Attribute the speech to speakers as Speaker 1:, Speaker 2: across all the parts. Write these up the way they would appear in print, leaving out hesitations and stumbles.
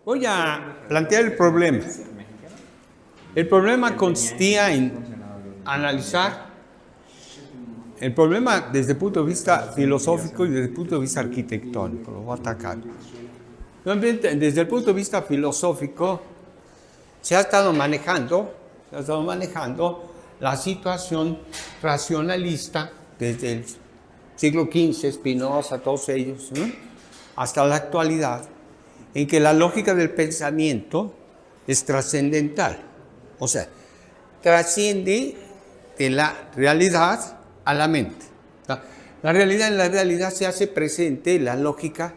Speaker 1: Voy a plantear el problema. El problema consistía en analizar el problema desde el punto de vista filosófico y desde el punto de vista arquitectónico. Lo voy a atacar. Desde el punto de vista filosófico, se ha estado manejando la situación racionalista desde el siglo XV, Spinoza, todos ellos, hasta la actualidad, en que la lógica del pensamiento es trascendental. O sea, trasciende de la realidad a la mente. En la realidad se hace presente la lógica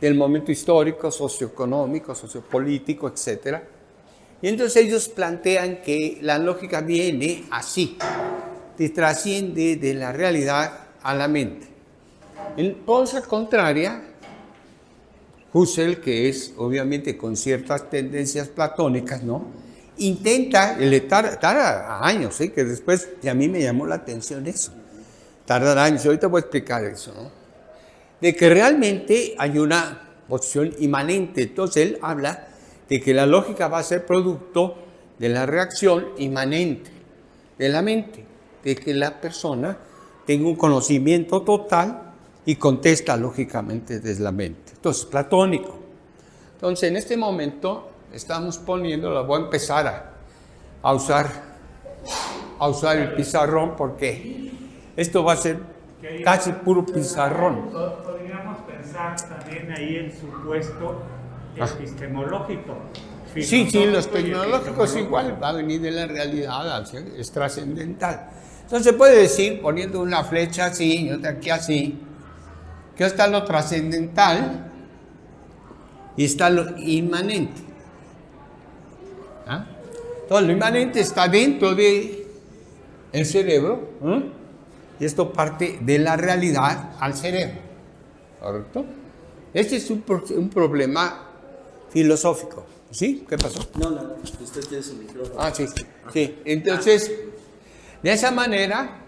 Speaker 1: del momento histórico, socioeconómico, sociopolítico, etc. Y entonces ellos plantean que la lógica viene así, que trasciende de la realidad a la mente. En cosa contraria, Husserl, que es obviamente con ciertas tendencias platónicas, ¿no? Intenta, le tarda años, que después, y a mí me llamó la atención eso, tarda años, ahorita voy a explicar eso, ¿no? De que realmente hay una posición inmanente. Entonces él habla de que la lógica va a ser producto de la reacción inmanente de la mente, de que la persona tenga un conocimiento total y contesta lógicamente desde la mente. Entonces, platónico. Entonces, en este momento estamos poniendo, voy a empezar a usar el pizarrón porque esto va a ser casi puro pizarrón.
Speaker 2: Podríamos pensar también ahí en supuesto epistemológico.
Speaker 1: Sí, los tecnológicos igual va a venir de la realidad, es trascendental. Entonces se puede decir, poniendo una flecha así y otra aquí así, que está lo trascendental y está lo inmanente. Entonces lo inmanente está dentro del cerebro, y esto parte de la realidad al cerebro, ¿correcto? Este es un problema filosófico. ¿Sí? ¿Qué pasó?
Speaker 3: No, usted tiene su micrófono.
Speaker 1: Sí. Entonces, de esa manera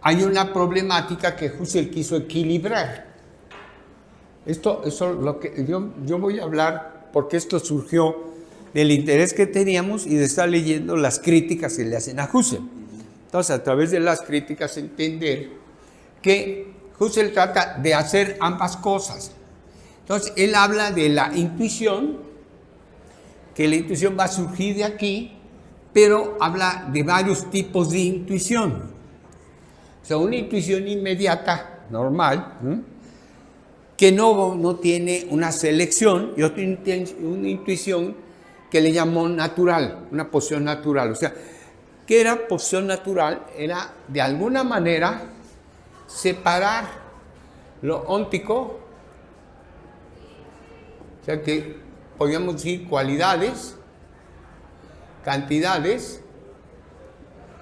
Speaker 1: hay una problemática que Husserl quiso equilibrar. Eso lo que yo voy a hablar porque esto surgió del interés que teníamos y de estar leyendo las críticas que le hacen a Husserl. Entonces, a través de las críticas entender que Husserl trata de hacer ambas cosas. Entonces, él habla de la intuición, que la intuición va a surgir de aquí, pero habla de varios tipos de intuición. O sea, una intuición inmediata, normal, que no tiene una selección, y otra una intuición que le llamó natural, una posición natural. O sea, ¿qué era posición natural? Era, de alguna manera, separar lo óntico. O sea que podríamos decir cualidades, cantidades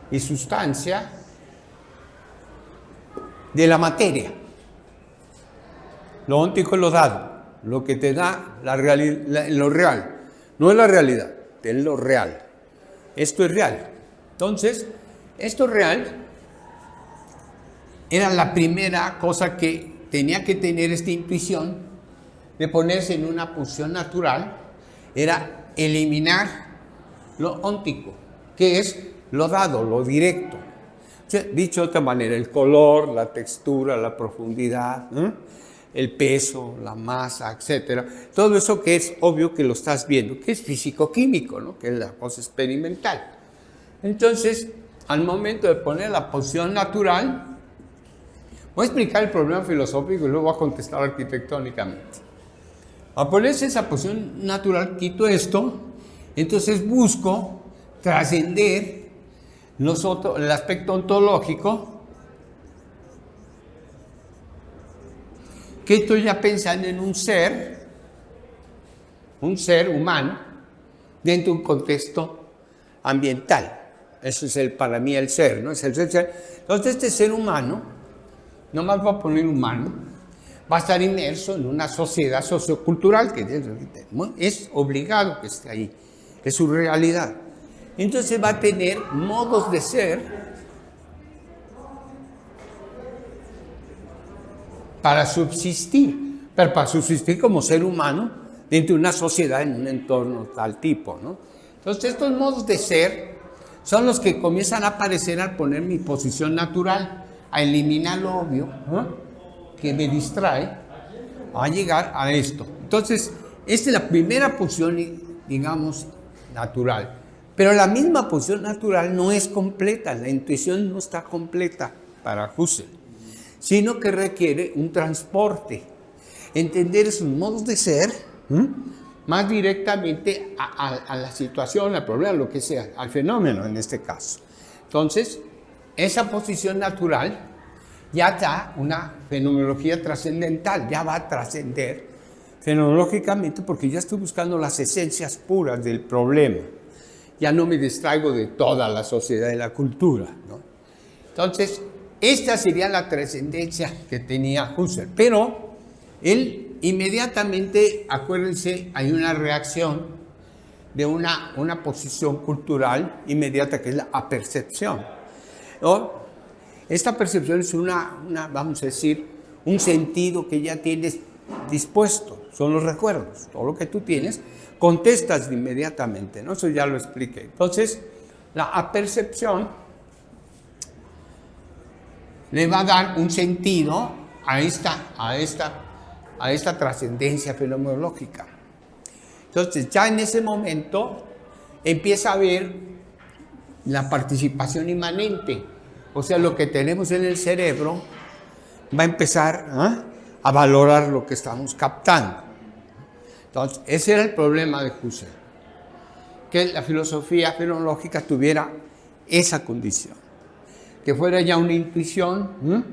Speaker 1: y sustancia de la materia. Lo óntico es lo dado, lo que te da lo real. No es la realidad, es lo real. Esto es real. Entonces, esto real era la primera cosa que tenía que tener esta intuición de ponerse en una posición natural, era eliminar lo óntico, que es lo dado, lo directo. O sea, dicho de otra manera, el color, la textura, la profundidad, el peso, la masa, etc. Todo eso que es obvio que lo estás viendo, que es físico-químico, ¿no? Que es la cosa experimental. Entonces, al momento de poner la posición natural, voy a explicar el problema filosófico y luego voy a contestar arquitectónicamente. Al ponerse esa posición natural, quito esto, entonces busco trascender el aspecto ontológico, que estoy ya pensando en un ser humano, dentro de un contexto ambiental. Eso es para mí el ser, ¿no? Es el ser. Entonces este ser humano, nomás voy a poner humano, va a estar inmerso en una sociedad sociocultural que es obligado que esté ahí, es su realidad. Entonces va a tener modos de ser para subsistir, pero para subsistir como ser humano dentro de una sociedad, en un entorno tal tipo, ¿no? Entonces, estos modos de ser son los que comienzan a aparecer al poner mi posición natural, a eliminar lo obvio, que me distrae, a llegar a esto. Entonces, esta es la primera posición, digamos, natural. Pero la misma posición natural no es completa, la intuición no está completa para Husserl, sino que requiere un transporte. Entender esos modos de ser más directamente a la situación, al problema, lo que sea, al fenómeno en este caso. Entonces, esa posición natural ya da una fenomenología trascendental, ya va a trascender fenomenológicamente porque ya estoy buscando las esencias puras del problema. Ya no me distraigo de toda la sociedad y la cultura, ¿no? Entonces, esta sería la trascendencia que tenía Husserl, pero él inmediatamente, acuérdense, hay una reacción de una posición cultural inmediata que es la apercepción, ¿no? Esta percepción es vamos a decir, un sentido que ya tienes dispuesto, son los recuerdos, todo lo que tú tienes, contestas inmediatamente, ¿no? Eso ya lo expliqué. Entonces, la apercepción le va a dar un sentido a esta trascendencia fenomenológica. Entonces, ya en ese momento empieza a haber la participación inmanente, o sea, lo que tenemos en el cerebro va a empezar a valorar lo que estamos captando. Entonces, ese era el problema de Husserl, que la filosofía fenomenológica tuviera esa condición, que fuera ya una intuición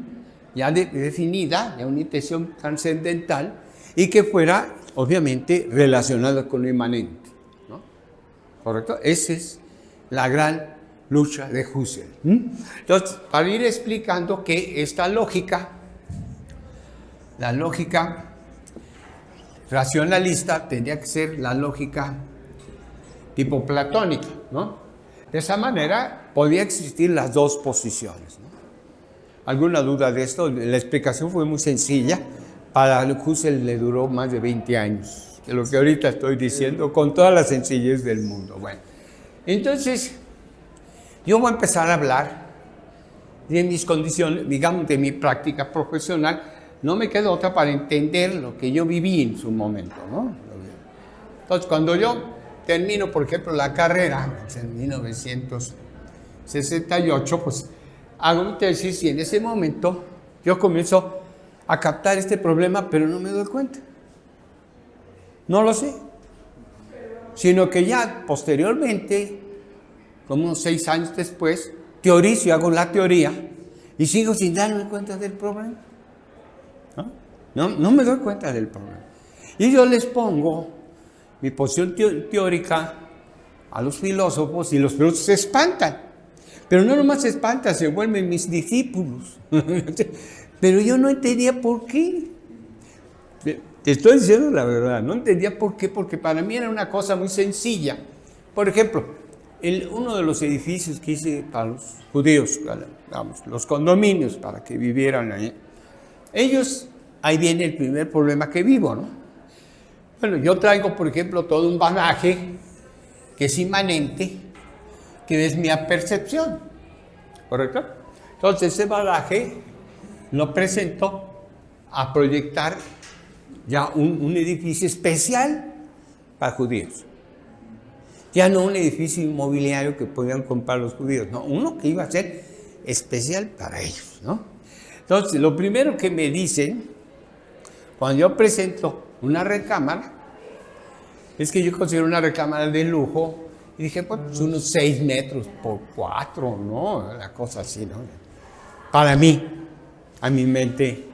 Speaker 1: ya definida, ya una intuición trascendental, y que fuera, obviamente, relacionada con lo inmanente, ¿no? ¿Correcto? Esa es la gran lucha de Husserl. Entonces, para ir explicando que esta lógica, la lógica racionalista, tendría que ser la lógica tipo platónica, ¿no? De esa manera podía existir las dos posiciones, ¿no? ¿Alguna duda de esto? La explicación fue muy sencilla. Para Husserl le duró más de 20 años, de lo que ahorita estoy diciendo, con toda la sencillez del mundo. Bueno, entonces, yo voy a empezar a hablar de mis condiciones, digamos, de mi práctica profesional. No me queda otra para entender lo que yo viví en su momento, ¿no? Entonces, cuando yo termino, por ejemplo, la carrera, en 1968, pues hago mi tesis y en ese momento yo comienzo a captar este problema, pero no me doy cuenta. No lo sé. Sino que ya posteriormente, como unos 6 años después, teorizo y hago la teoría y sigo sin darme cuenta del problema. No me doy cuenta del problema. Y yo les pongo mi posición teórica a los filósofos y los filósofos se espantan. Pero no nomás se espantan, se vuelven mis discípulos. Pero yo no entendía por qué. Te estoy diciendo la verdad, no entendía por qué, porque para mí era una cosa muy sencilla. Por ejemplo, uno de los edificios que hice para los judíos, digamos, los condominios para que vivieran ahí, ellos, ahí viene el primer problema que vivo, ¿no? Bueno, yo traigo, por ejemplo, todo un bagaje que es inmanente, que es mi percepción, ¿correcto? Entonces, ese bagaje lo presento a proyectar ya un edificio especial para judíos. Ya no un edificio inmobiliario que podían comprar los judíos, no, uno que iba a ser especial para ellos, ¿no? Entonces, lo primero que me dicen, cuando yo presento una recámara, es que yo considero una recámara de lujo, y dije, pues unos 6 metros por 4, ¿no? Una cosa así, ¿no? Para mí, a mi mente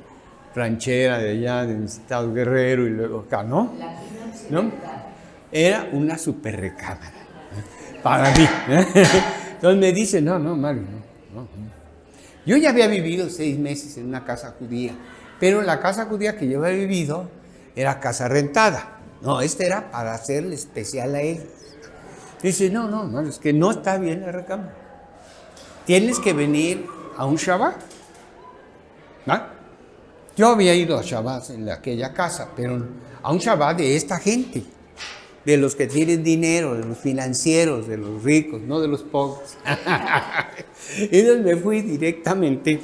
Speaker 1: ranchera de allá, de mi estado Guerrero y luego acá, ¿no? ¿No? Era una super recámara, para mí. Entonces me dice, no, Mario, no. Yo ya había vivido 6 meses en una casa judía, pero la casa judía que yo había vivido era casa rentada. No, era para hacerle especial a ellos. Dice, no, es que no está bien la recámara. Tienes que venir a un Shabbat. ¿Ah? Yo había ido a Shabbat en aquella casa, pero a un Shabbat de esta gente, de los que tienen dinero, de los financieros, de los ricos, no de los pobres. Entonces me fui directamente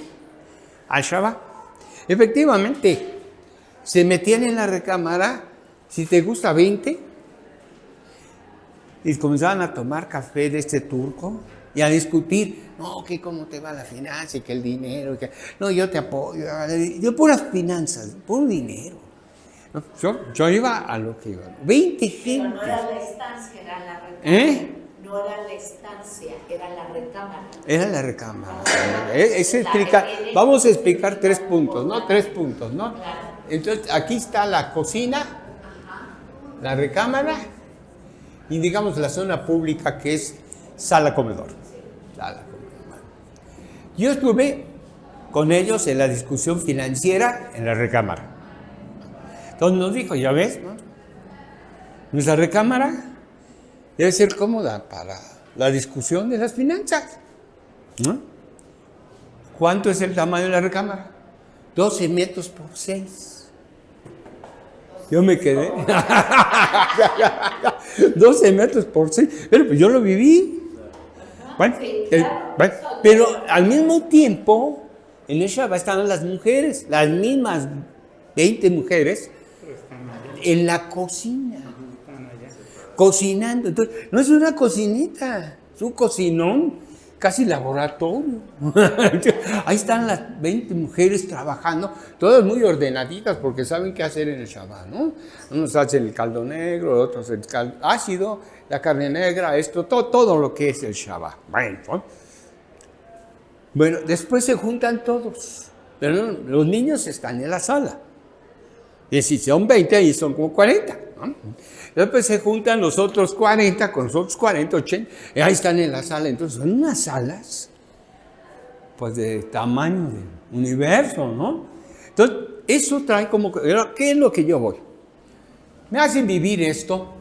Speaker 1: al Shabbat. Efectivamente, se metían en la recámara, si te gusta 20, y comenzaban a tomar café de este turco y a discutir, no, que cómo te va la finanza y que el dinero, que no, yo te apoyo, yo puras finanzas, puro dinero. No, yo iba a lo que iba, 20 gente.
Speaker 4: Pero no era la estancia, era la recámara. No era la estancia, era la recámara.
Speaker 1: Era la recámara. Vamos a explicar 3 puntos, ¿no? 3 puntos, ¿no? Entonces, aquí está la cocina, la recámara y digamos la zona pública que es sala-comedor. Yo estuve con ellos en la discusión financiera en la recámara. Entonces nos dijo, ya ves, ¿no? Nuestra recámara debe ser cómoda para la discusión de las finanzas, ¿no? ¿Cuánto es el tamaño de la recámara? 12 metros por 6. Yo me quedé. 12 metros por 6. Pero pues yo lo viví. Bueno, pero al mismo tiempo, en el Shabbat estaban las mujeres, las mismas 20 mujeres, en la cocina, cocinando. Entonces, no es una cocinita, es un cocinón, casi laboratorio. Ahí están las 20 mujeres trabajando, todas muy ordenaditas porque saben qué hacer en el Shabbat, ¿no? Unos hacen el caldo negro, otros el caldo ácido, la carne negra, esto, todo lo que es el Shabbat. Bueno, después se juntan todos, pero los niños están en la sala. Y si son 20, ahí son como 40, ¿no? Después se juntan los otros 40 con los otros 40, 80, y ahí están en la sala. Entonces son unas salas, pues de tamaño del universo, ¿no? Entonces, eso trae como, ¿qué es lo que yo voy? Me hacen vivir esto,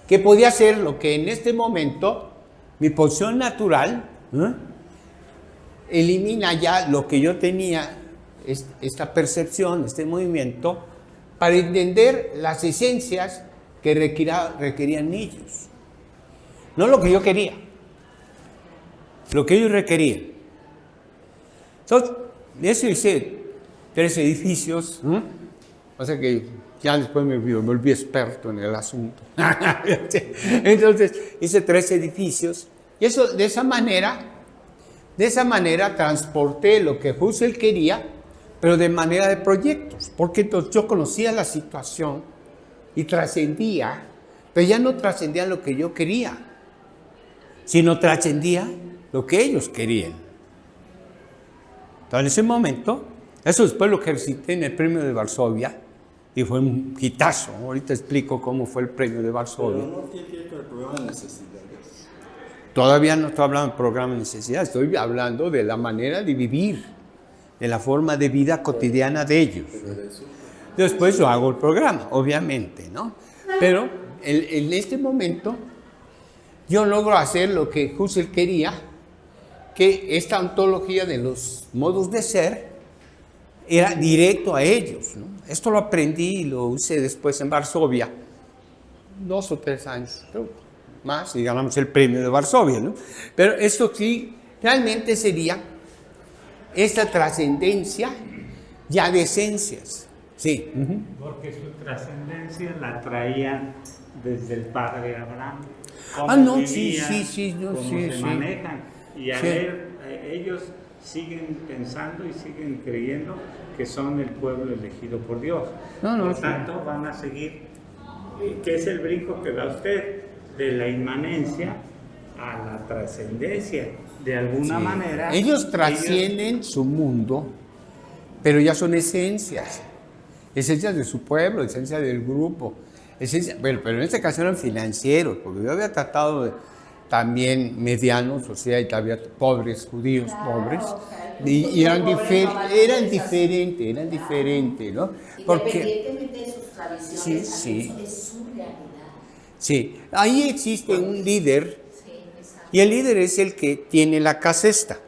Speaker 1: que podía ser lo que en este momento, mi posición natural, elimina ya lo que yo tenía, esta percepción, este movimiento, para entender las esencias que requerían ellos. No lo que yo quería, lo que ellos requerían. Entonces, de eso hice 3 edificios, o sea que ya después me volví experto en el asunto. Entonces, hice 3 edificios, y eso, de esa manera transporté lo que Husserl quería, pero de manera de proyectos, porque entonces yo conocía la situación y trascendía, pero ya no trascendía lo que yo quería, sino trascendía lo que ellos querían. Entonces en ese momento, eso después lo ejercité en el premio de Varsovia, y fue un hitazo. Ahorita explico cómo fue el premio de Varsovia.
Speaker 3: Pero no tiene que ver con el programa de necesidades.
Speaker 1: Todavía no estoy hablando del programa de necesidades, estoy hablando de la manera de vivir, de la forma de vida cotidiana de ellos. Después yo hago el programa, obviamente, ¿no? Pero en este momento yo logro hacer lo que Husserl quería, que esta ontología de los modos de ser era directo a ellos, ¿no? Esto lo aprendí y lo usé después en Varsovia, 2 o 3 años, creo, más, y ganamos el premio de Varsovia, ¿no? Pero esto sí, realmente sería esta trascendencia ya de esencias. Sí.
Speaker 2: Porque su trascendencia la traían desde el padre Abraham. Cómo
Speaker 1: No,
Speaker 2: vivían,
Speaker 1: sí, no,
Speaker 2: cómo
Speaker 1: sí,
Speaker 2: se
Speaker 1: sí.
Speaker 2: manejan. Y a
Speaker 1: Sí.
Speaker 2: ver, ellos siguen pensando y siguen creyendo que son el pueblo elegido por Dios. Por
Speaker 1: Sí.
Speaker 2: tanto, van a seguir, que es el brinco que da usted, de la inmanencia a la trascendencia. De alguna manera.
Speaker 1: Ellos trascienden su mundo, pero ya son esencias de su pueblo, esencias del grupo, pero en este caso eran financieros, porque yo había tratado también medianos, o sea, y había pobres, judíos pobres, y eran diferentes, ¿no?
Speaker 4: Independientemente de sus tradiciones,
Speaker 1: Sí.
Speaker 4: es su realidad.
Speaker 1: Sí, ahí existe un líder,
Speaker 4: Sí, exacto.
Speaker 1: y el líder es el que tiene la casa esta.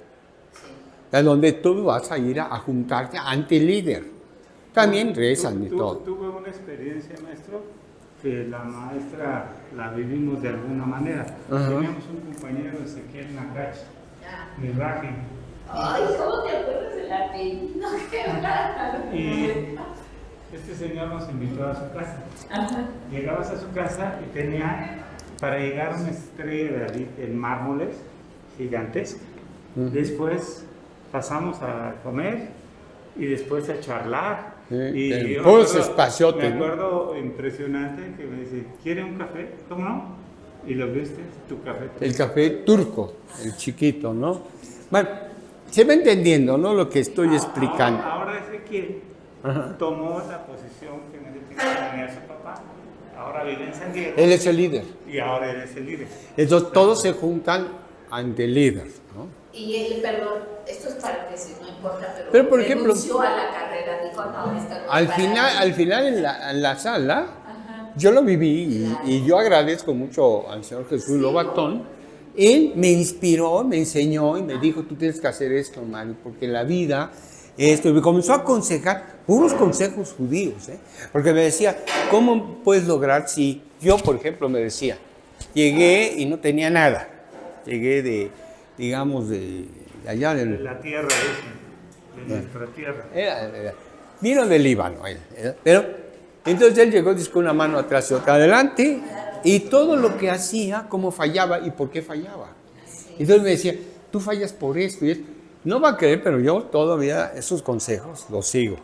Speaker 1: a donde tú vas a ir a juntarte ante el líder. También rezan y todo.
Speaker 2: Tuve una experiencia, maestro, que la maestra la vivimos de alguna manera.
Speaker 1: Ajá.
Speaker 2: Teníamos un compañero, Ezequiel Nakachi, Miraji.
Speaker 4: Ay, ¿cómo te acuerdas del apellido? Qué bárbaro.
Speaker 2: Y este señor nos invitó a su casa.
Speaker 4: Ajá.
Speaker 2: Llegabas a su casa y tenía para llegar una estrella de David en mármoles gigantesca. Después pasamos a comer y después a charlar.
Speaker 1: Sí,
Speaker 2: Y
Speaker 1: el
Speaker 2: yo
Speaker 1: puro espaciote,
Speaker 2: me
Speaker 1: ¿no?
Speaker 2: acuerdo impresionante que me dice, ¿quiere un café? ¿Cómo no? Y lo viste, tu café.
Speaker 1: El café turco, el chiquito, ¿no? Bueno, se va entendiendo, ¿no? Lo que estoy explicando.
Speaker 2: Ahora Ezequiel tomó la posición que tenía su papá. Ahora vive en San Diego.
Speaker 1: Él es el líder.
Speaker 2: Y ahora él es el líder.
Speaker 1: Entonces todos se juntan ante el líder, ¿no?
Speaker 4: Y él, perdón, esto es paréntesis, no importa,
Speaker 1: Pero, por ejemplo,
Speaker 4: renunció a la carrera, dijo, no, esta no es
Speaker 1: Al final en la sala, yo lo viví y yo agradezco mucho al Señor Jesús Lobatón. Él me inspiró, me enseñó y me dijo, tú tienes que hacer esto, Mario, porque la vida, esto, y me comenzó a aconsejar, puros consejos judíos, ¿eh? Porque me decía, ¿cómo puedes lograr si yo, por ejemplo, me decía, llegué y no tenía nada, llegué de, digamos, de allá
Speaker 2: De
Speaker 1: del...
Speaker 2: la tierra, dicen, de nuestra tierra.
Speaker 1: Vino del Líbano, él, pero entonces él llegó con una mano atrás y otra adelante, y todo lo que hacía, cómo fallaba y por qué fallaba. Entonces me decía, tú fallas por esto y esto. No va a creer, pero yo todavía esos consejos los sigo.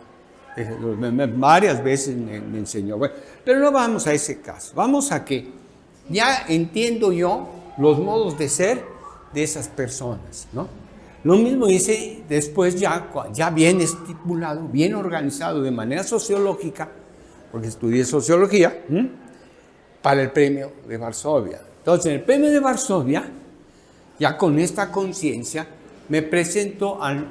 Speaker 1: Varias veces me enseñó. Bueno, pero no vamos a ese caso. Vamos a que ya entiendo yo los modos de ser de esas personas, ¿no? Lo mismo hice después ya bien estipulado, bien organizado de manera sociológica, porque estudié sociología, para el premio de Varsovia. Entonces, en el premio de Varsovia, ya con esta conciencia, me presento al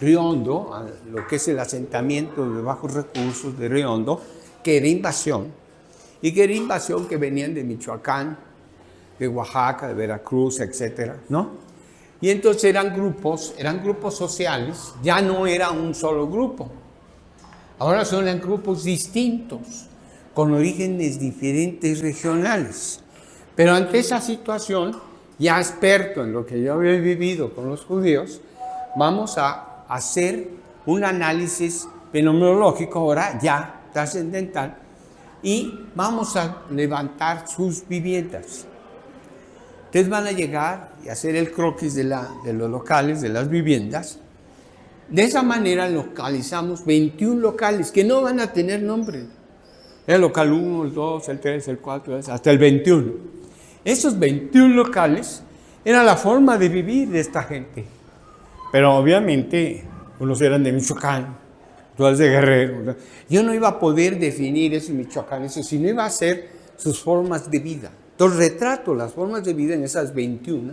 Speaker 1: Riondo, a lo que es el asentamiento de bajos recursos de Riondo, que era invasión, y que era invasión que venían de Michoacán, de Oaxaca, de Veracruz, etcétera, ¿no? Y entonces eran grupos sociales, ya no era un solo grupo. Ahora son grupos distintos, con orígenes diferentes regionales. Pero ante esa situación, ya experto en lo que yo había vivido con los judíos, vamos a hacer un análisis fenomenológico, ahora ya trascendental, y vamos a levantar sus viviendas. Ustedes van a llegar y hacer el croquis de los locales, de las viviendas. De esa manera localizamos 21 locales que no van a tener nombre. El local 1, el 2, el 3, el 4, hasta el 21. Esos 21 locales era la forma de vivir de esta gente. Pero obviamente unos eran de Michoacán, otros de Guerrero. Yo no iba a poder definir ese Michoacán, sino iba a ser sus formas de vida. Entonces retrato las formas de vida en esas 21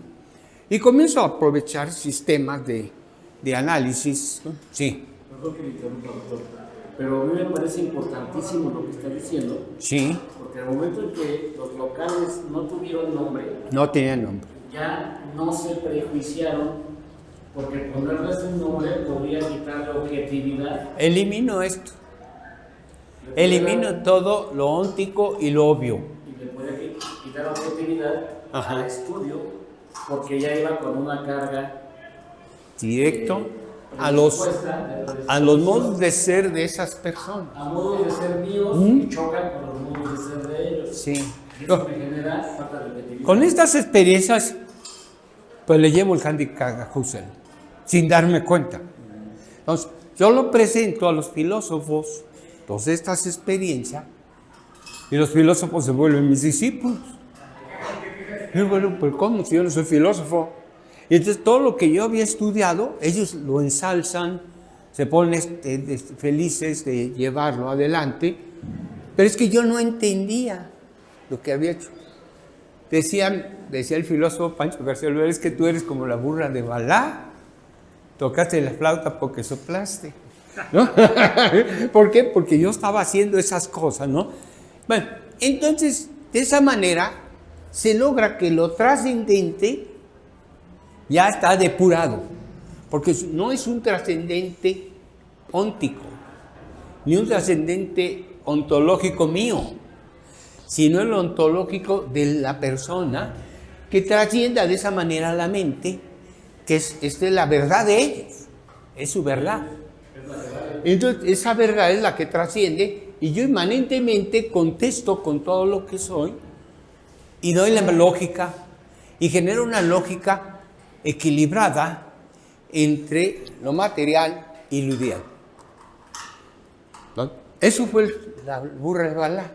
Speaker 1: y comienzo a aprovechar sistemas de análisis, ¿no? Sí.
Speaker 5: Perdón que me interrumpa, doctor, pero a mí me parece importantísimo lo que está diciendo.
Speaker 1: Sí.
Speaker 5: Porque al momento en que los locales no tuvieron nombre,
Speaker 1: No tenían nombre.
Speaker 5: ya no se prejuiciaron, porque ponerles un nombre podría quitarle objetividad.
Speaker 1: Elimino esto. Elimino todo lo óntico y lo obvio.
Speaker 5: Y le puede quitar objetividad
Speaker 1: Ajá.
Speaker 5: al estudio, porque ya iba con una carga
Speaker 1: Directo a los modos de ser de esas personas.
Speaker 5: a modos de ser míos y chocan con los modos de ser de ellos.
Speaker 1: Sí.
Speaker 5: Y eso me genera falta de objetividad.
Speaker 1: Con estas experiencias, pues le llevo el handicap a Husserl, sin darme cuenta. Entonces, yo lo presento a los filósofos, todas estas experiencias, y los filósofos se vuelven mis discípulos. Y bueno, pues ¿cómo si yo no soy filósofo? Y entonces todo lo que yo había estudiado, ellos lo ensalzan, se ponen felices de llevarlo adelante, pero es que yo no entendía lo que había hecho. Decía el filósofo Pancho García Olvera, es que tú eres como la burra de Balá, tocaste la flauta porque soplaste, ¿no? ¿Por qué? Porque yo estaba haciendo esas cosas, ¿no? Bueno, entonces, de esa manera, se logra que lo trascendente ya está depurado, porque no es un trascendente óntico, ni un trascendente ontológico mío, sino el ontológico de la persona que trascienda de esa manera la mente, que es la verdad de ellos, es su verdad. Entonces, esa verdad es la que trasciende y yo inmanentemente contesto con todo lo que soy y doy la lógica y genero una lógica equilibrada entre lo material y lo ideal. ¿No? Eso fue la burra de Balaam.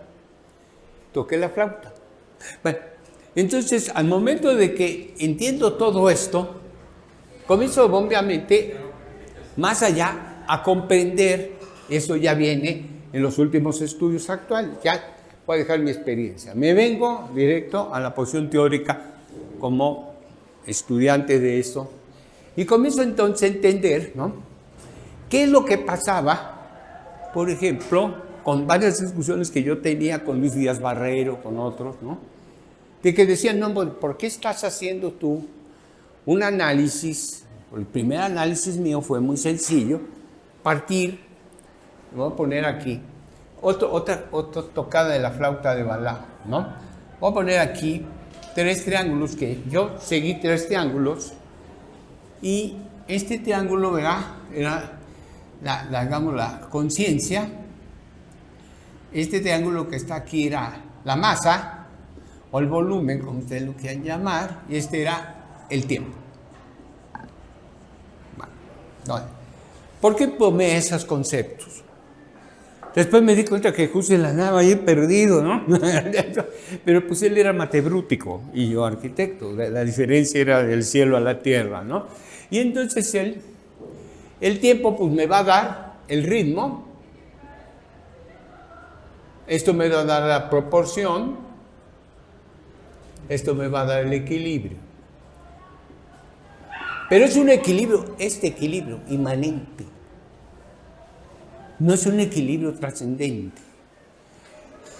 Speaker 1: Toqué la flauta. Bueno, entonces, al momento de que entiendo todo esto, comienzo obviamente más allá a comprender, eso ya viene en los últimos estudios actuales, ya voy a dejar mi experiencia. Me vengo directo a la posición teórica como estudiante de eso y comienzo entonces a entender, ¿no?, qué es lo que pasaba, por ejemplo, con varias discusiones que yo tenía con Luis Díaz Barrero, con otros, ¿no?, de que decían, no, ¿por qué estás haciendo tú un análisis? El primer análisis mío fue muy sencillo, partir, voy a poner aquí, otra tocada de la flauta de Balaam, ¿no? Voy a poner aquí 3 triángulos, que yo seguí 3 triángulos, y este triángulo, ¿verdad?, era digamos, la conciencia. Este triángulo que está aquí era la masa, o el volumen, como ustedes lo quieran llamar, y este era el tiempo. Bueno, ¿por qué tomé esos conceptos? Después me di cuenta que Husserl andaba ahí perdido, ¿no? Pero pues él era matebrútico y yo arquitecto. La diferencia era del cielo a la tierra, ¿no? Y entonces el tiempo pues me va a dar el ritmo. Esto me va a dar la proporción. Esto me va a dar el equilibrio. Pero es un equilibrio, este equilibrio inmanente. No es un equilibrio trascendente.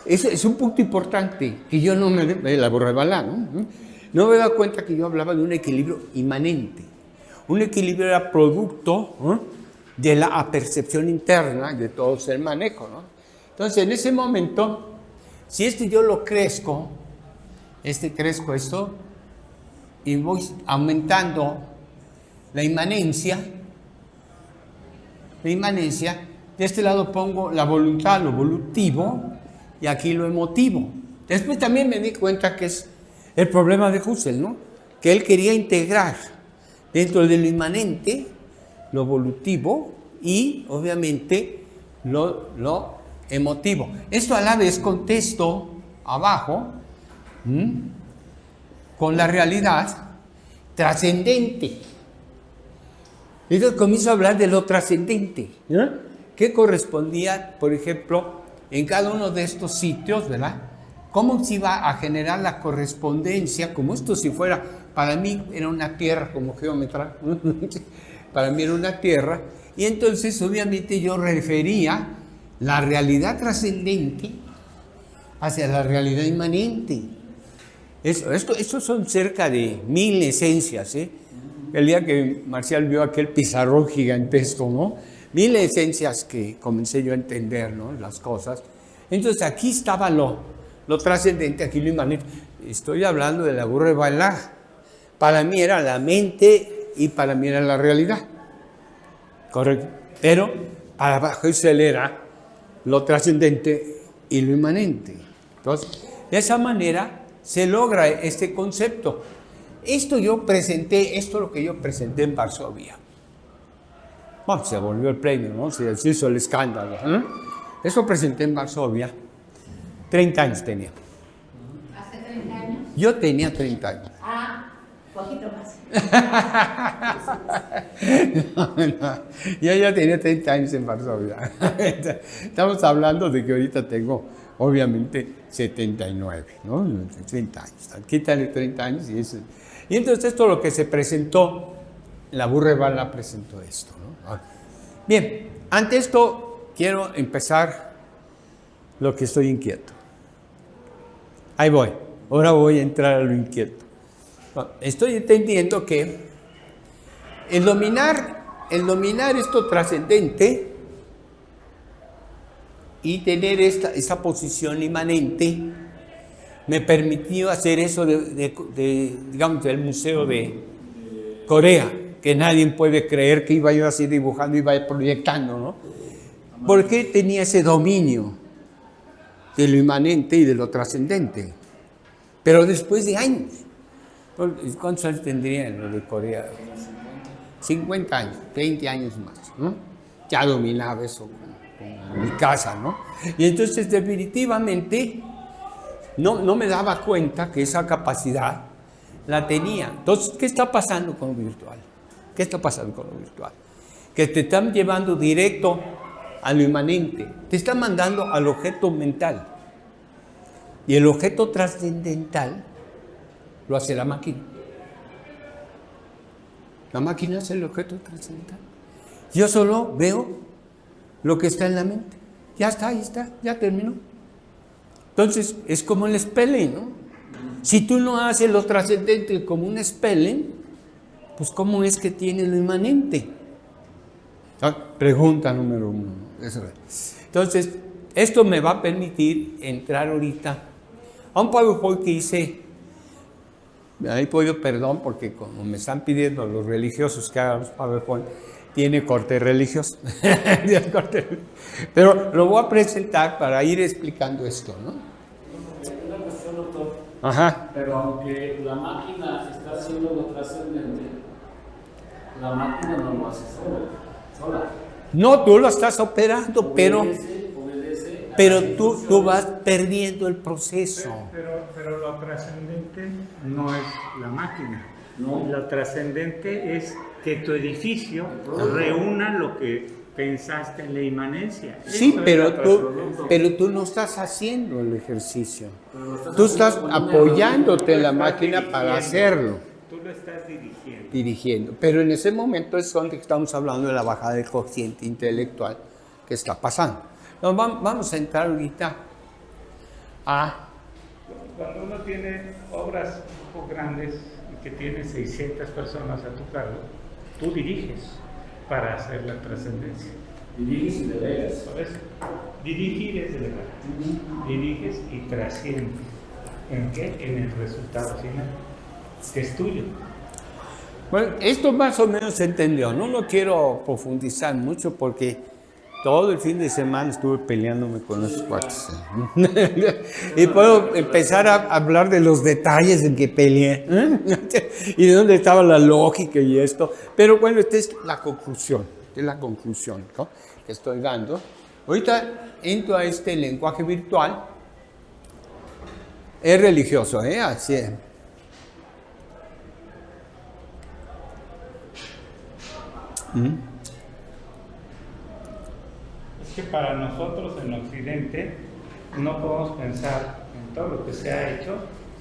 Speaker 1: Es un punto importante que yo no me la burra de Balaam, ¿no? No me he dado cuenta que yo hablaba de un equilibrio inmanente. Un equilibrio era producto, ¿no?, de la apercepción interna de todo ser manejo, ¿no? Entonces, en ese momento, si yo lo crezco, crezco esto, y voy aumentando la inmanencia, de este lado pongo la voluntad, lo volutivo, y aquí lo emotivo. Después también me di cuenta que es el problema de Husserl, ¿no?, que él quería integrar dentro de lo inmanente lo volutivo y obviamente lo emotivo. Esto a la vez contesto abajo con la realidad trascendente. Entonces comienzo a hablar de lo trascendente, ¿no?, que correspondía, por ejemplo, en cada uno de estos sitios, ¿verdad? Cómo se iba a generar la correspondencia, como esto si fuera, para mí era una tierra como geómetra, para mí era una tierra, y entonces obviamente yo refería la realidad trascendente hacia la realidad inmanente. Estos son cerca de 1000 esencias, ¿eh? El día que Marcial vio aquel pizarrón gigantesco, ¿no?, 1000 esencias que comencé yo a entender, ¿no?, las cosas. Entonces aquí estaba lo trascendente, aquí lo inmanente. Estoy hablando de la burra de Balaam. Para mí era la mente y para mí era la realidad. Correcto. Pero para Husserl era lo trascendente y lo inmanente. Entonces, de esa manera se logra este concepto. Esto es lo que yo presenté en Varsovia. Bueno, se volvió el premio, ¿no? Se hizo el escándalo, ¿eh? Eso presenté en Varsovia. 30 años tenía.
Speaker 4: ¿Hace 30 años?
Speaker 1: Yo tenía 30 años.
Speaker 4: Ah, poquito más.
Speaker 1: No, yo ya tenía 30 años en Varsovia. Estamos hablando de que ahorita tengo, obviamente, 79, ¿no? 30 años. Quítale 30 años y entonces esto es lo que se presentó. La burra de Balaam presentó esto, ¿no? Bien, ante esto quiero empezar lo que estoy inquieto. Ahí voy. Ahora voy a entrar a lo inquieto. Estoy entendiendo que el dominar esto trascendente y tener esa posición inmanente me permitió hacer eso digamos, del Museo de Corea, que nadie puede creer que iba yo así dibujando, iba proyectando, ¿no? Porque tenía ese dominio de lo inmanente y de lo trascendente. Pero después de años, ¿cuántos años tendría en lo de Corea? 50 años, 20 años más, ¿no? Ya dominaba eso en mi casa, ¿no? Y entonces definitivamente no me daba cuenta que esa capacidad la tenía. Entonces, ¿qué está pasando con lo virtual? ¿Qué está pasando con lo virtual? Que te están llevando directo a lo inmanente, te están mandando al objeto mental. Y el objeto trascendental lo hace la máquina. La máquina hace el objeto trascendental. Yo solo veo lo que está en la mente. Ya está, ahí está, ya terminó. Entonces, es como el spelling, ¿no? Si tú no haces lo trascendente como un spelling, pues ¿cómo es que tiene lo inmanente? Pregunta número 1. Eso es. Entonces, esto me va a permitir entrar ahorita a un PowerPoint que hice. Ahí pido perdón porque como me están pidiendo los religiosos que hagan los PowerPoint, tiene corte religioso. Pero lo voy a presentar para ir explicando esto, ¿no?
Speaker 5: Una cuestión, doctor.
Speaker 1: Ajá.
Speaker 5: Pero aunque la máquina está haciendo lo trascendente, la máquina no lo hace sola.
Speaker 1: No, tú lo estás operando,
Speaker 5: Obedece
Speaker 1: pero tú vas perdiendo el proceso.
Speaker 2: Pero lo trascendente no es la máquina.
Speaker 5: No.
Speaker 2: Lo trascendente es que tu edificio reúna lo que pensaste en la inmanencia.
Speaker 1: Sí,
Speaker 2: Eso es
Speaker 1: pero
Speaker 2: la trascendencia.
Speaker 1: tú no estás haciendo el ejercicio. Tú estás apoyándote en la máquina para hacerlo.
Speaker 2: Tú lo estás
Speaker 1: Dirigiendo. Pero en ese momento es donde estamos hablando de la bajada del cociente intelectual que está pasando. Entonces, vamos a entrar ahorita a...
Speaker 2: Cuando uno tiene obras un poco grandes y que tiene 600 personas a tu cargo, tú diriges para hacer la trascendencia.
Speaker 5: Diriges y delegas.
Speaker 2: Por eso, dirigir es delegar. Diriges y trasciendes. ¿En qué? En el resultado final, que es tuyo.
Speaker 1: Bueno, esto más o menos se entendió. No lo quiero profundizar mucho porque todo el fin de semana estuve peleándome con los cuates. Y puedo empezar a hablar de los detalles en que peleé. Y de dónde estaba la lógica y esto. Pero bueno, esta es la conclusión. Esta es la conclusión, ¿no?, que estoy dando. Ahorita entro a este lenguaje virtual. Es religioso, ¿eh? Así es.
Speaker 2: Es que para nosotros en Occidente no podemos pensar en todo lo que se ha hecho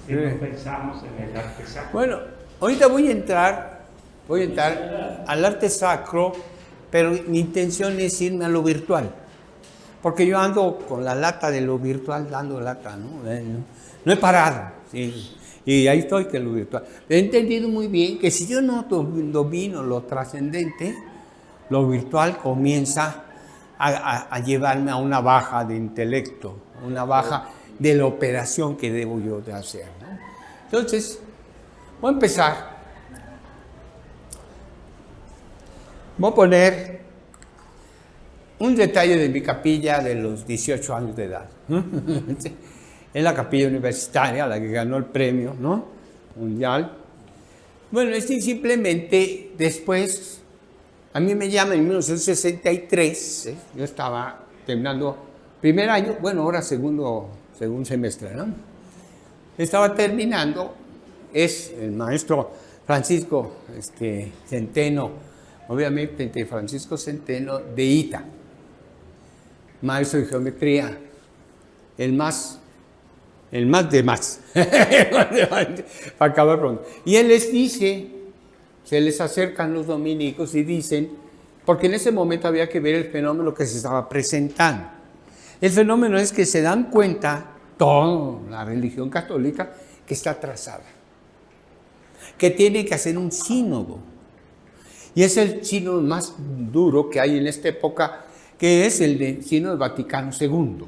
Speaker 2: si no pensamos en el arte sacro.
Speaker 1: Bueno, ahorita voy a entrar al arte sacro, pero mi intención es irme a lo virtual. Porque yo ando con la lata de lo virtual, dando lata, ¿no? No he parado, sí. Y ahí estoy que lo virtual. He entendido muy bien que si yo no domino lo trascendente, lo virtual comienza a llevarme a una baja de intelecto, una baja de la operación que debo yo de hacer, ¿no? Entonces, voy a empezar. Voy a poner un detalle de mi capilla de los 18 años de edad. Es la capilla universitaria, la que ganó el premio, ¿no?, mundial. Bueno, simplemente después, a mí me llaman en 1963, yo estaba terminando primer año, bueno, ahora segundo semestre, ¿no? Estaba terminando, es el maestro Francisco Centeno, obviamente Francisco Centeno de ITA, maestro de geometría, el más de más, para acabar pronto. Y él les dice, se les acercan los dominicos y dicen, porque en ese momento había que ver el fenómeno que se estaba presentando. El fenómeno es que se dan cuenta, toda la religión católica, que está atrasada, que tiene que hacer un sínodo. Y es el sínodo más duro que hay en esta época, que es el de sínodo Vaticano II.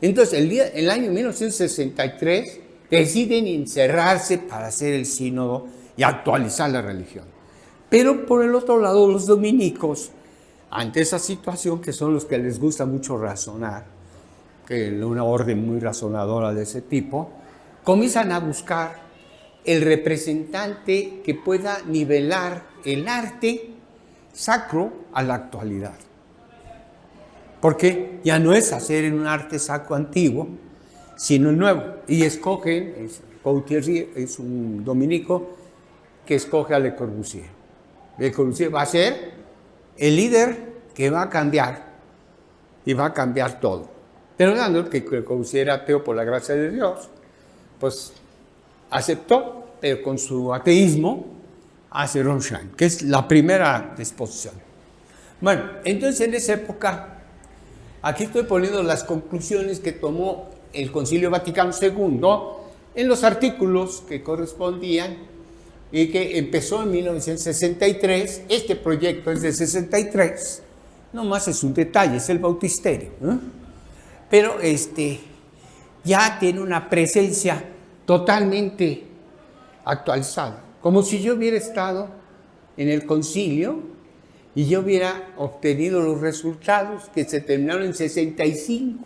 Speaker 1: Entonces, el año 1963 deciden encerrarse para hacer el sínodo y actualizar la religión. Pero por el otro lado, los dominicos, ante esa situación, que son los que les gusta mucho razonar, que una orden muy razonadora de ese tipo, comienzan a buscar el representante que pueda nivelar el arte sacro a la actualidad. Porque ya no es hacer un arte sacro antiguo, sino el nuevo. Y escogen, Couturier es un dominico que escoge a Le Corbusier. Le Corbusier va a ser el líder que va a cambiar, y va a cambiar todo. Pero dando que Le Corbusier era ateo por la gracia de Dios, pues aceptó, pero con su ateísmo hace Ronsheim, que es la primera disposición. Bueno, entonces en esa época, aquí estoy poniendo las conclusiones que tomó el Concilio Vaticano II en los artículos que correspondían y que empezó en 1963. Este proyecto es de 63, nomás es un detalle, es el bautisterio, ¿no? Pero ya tiene una presencia totalmente actualizada, como si yo hubiera estado en el concilio y yo hubiera obtenido los resultados que se terminaron en 65.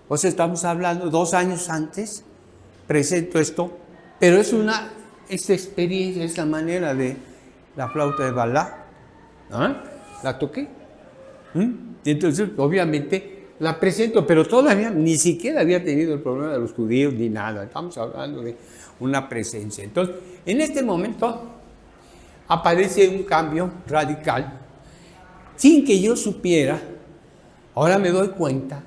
Speaker 1: O sea, estamos hablando 2 años antes, presento esto, pero es esta experiencia, es la manera de la flauta de Bach, ¿no? La toqué. Entonces, obviamente, la presento, pero todavía ni siquiera había tenido el problema de los judíos ni nada. Estamos hablando de una presencia. Entonces, en este momento aparece un cambio radical, sin que yo supiera. Ahora me doy cuenta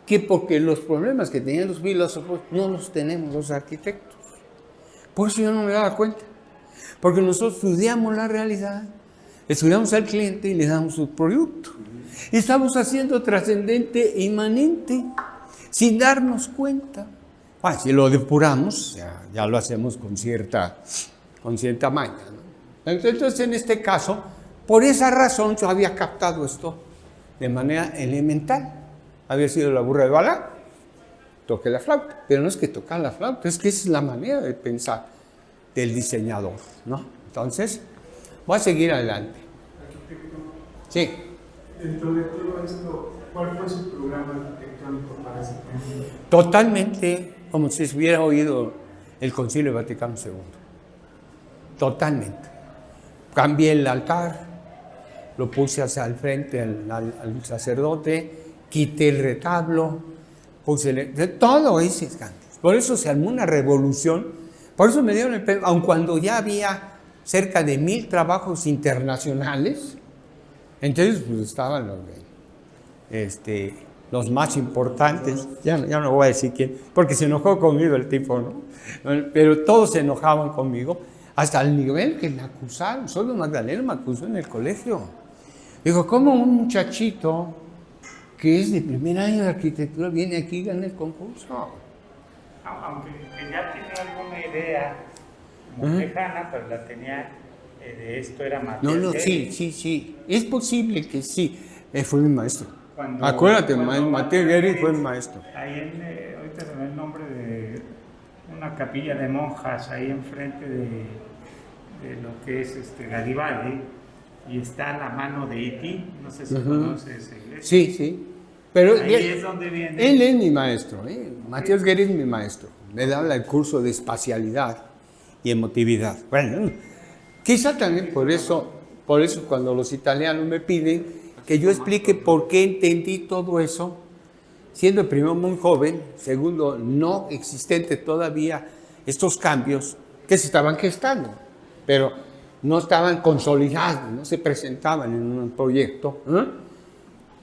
Speaker 1: que porque los problemas que tenían los filósofos no los tenemos los arquitectos. Por eso yo no me daba cuenta. Porque nosotros estudiamos la realidad, estudiamos al cliente y le damos su producto. Y estamos haciendo trascendente e inmanente sin darnos cuenta. Bueno, si lo depuramos, ya lo hacemos con cierta maña, ¿no? Entonces, en este caso, por esa razón yo había captado esto de manera elemental. Había sido la burra de Bala, toqué la flauta. Pero no es que tocar la flauta, es que esa es la manera de pensar del diseñador, ¿no? Entonces, voy a seguir adelante. Sí.
Speaker 6: Dentro de todo esto, ¿cuál fue su programa arquitectónico para ese tiempo?
Speaker 1: Totalmente como si se hubiera oído el Concilio Vaticano II. Totalmente. Cambié el altar, lo puse hacia el frente al sacerdote, quité el retablo, todo hice antes. Por eso se armó una revolución. Por eso me dieron el premio, aun cuando ya había cerca de 1000 trabajos internacionales. Entonces, pues estaban los más importantes, ya no voy a decir quién, porque se enojó conmigo el tipo, ¿no? Pero todos se enojaban conmigo, hasta el nivel que me acusaron. Solo Magdalena me acusó en el colegio. Digo, ¿cómo un muchachito que es de primer año de arquitectura viene aquí y gana el concurso?
Speaker 2: Aunque ya tenía alguna idea muy lejana, pero la tenía de esto, era Matías.
Speaker 1: No, sí. Es posible que sí. Fue mi maestro. Acuérdate, Matías Guerri fue mi maestro.
Speaker 2: Ahí ahorita se me ve el nombre de una capilla de monjas ahí enfrente de lo que es Garibaldi, y está la mano de Iti, no sé si conoces esa iglesia.
Speaker 1: Sí. Pero
Speaker 2: ahí es donde viene.
Speaker 1: Él es mi maestro, Matías Guerri es mi maestro. Me daba el curso de espacialidad y emotividad. Bueno, quizá también por eso cuando los italianos me piden que yo explique por qué entendí todo eso, siendo primero muy joven, segundo no existente todavía estos cambios que se estaban gestando, pero no estaban consolidados, no se presentaban en un proyecto.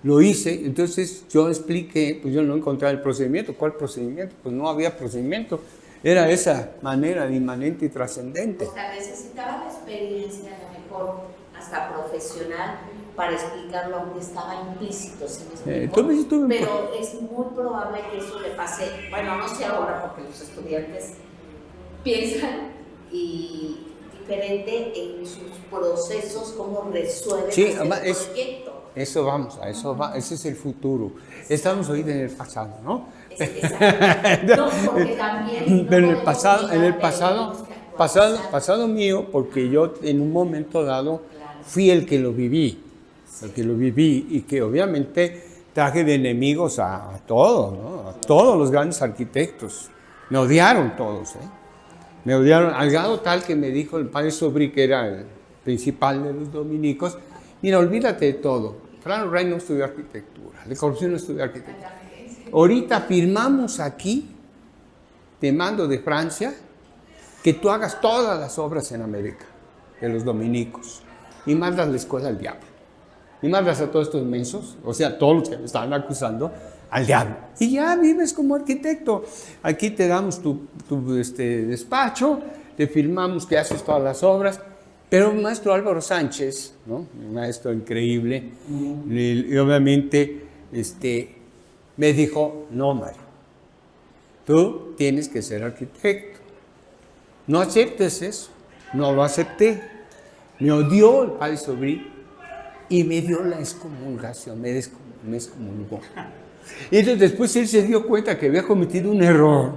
Speaker 1: Lo hice, entonces yo expliqué, pues yo no encontraba el procedimiento. ¿Cuál procedimiento? Pues no había procedimiento. Era esa manera de inmanente y trascendente.
Speaker 4: O sea, necesitaba la experiencia, a lo mejor hasta profesional, para explicarlo, aunque estaba implícito. Pero es muy probable que eso le pase, bueno, no sé ahora, porque los estudiantes piensan y diferente en sus procesos, cómo resuelven
Speaker 1: Sí,
Speaker 4: el
Speaker 1: además,
Speaker 4: proyecto.
Speaker 1: Eso vamos, a eso va, ese es el futuro. Estamos ahorita en el pasado, ¿no?
Speaker 4: Exacto. No, porque también
Speaker 1: Pero en el
Speaker 4: podemos
Speaker 1: pasado,
Speaker 4: olvidar, tenemos que actualizar.
Speaker 1: pasado mío, porque yo en un momento dado fui el que lo viví, y que obviamente traje de enemigos a todos, ¿no? A todos los grandes arquitectos. Me odiaron todos, ¿eh? Me odiaron al grado tal que me dijo el padre Sobri, que era el principal de los dominicos: mira, olvídate de todo. Fran Rey no estudió arquitectura, Le Corbusier no estudió arquitectura. Ahorita firmamos aquí, te mando de Francia, que tú hagas todas las obras en América, de los dominicos, y mandas la escuela al diablo. Y mandas a todos estos mensos, o sea, todos los que me estaban acusando, al diablo. Y ya vives como arquitecto. Aquí te damos tu despacho, te firmamos que haces todas las obras. Pero el maestro Álvaro Sánchez, ¿no? Un maestro increíble, y obviamente me dijo: no, Mario, tú tienes que ser arquitecto. No aceptes eso. No lo acepté. Me odió el padre Sobrí y me dio la excomulgación, me excomulgó. Y entonces después él se dio cuenta que había cometido un error,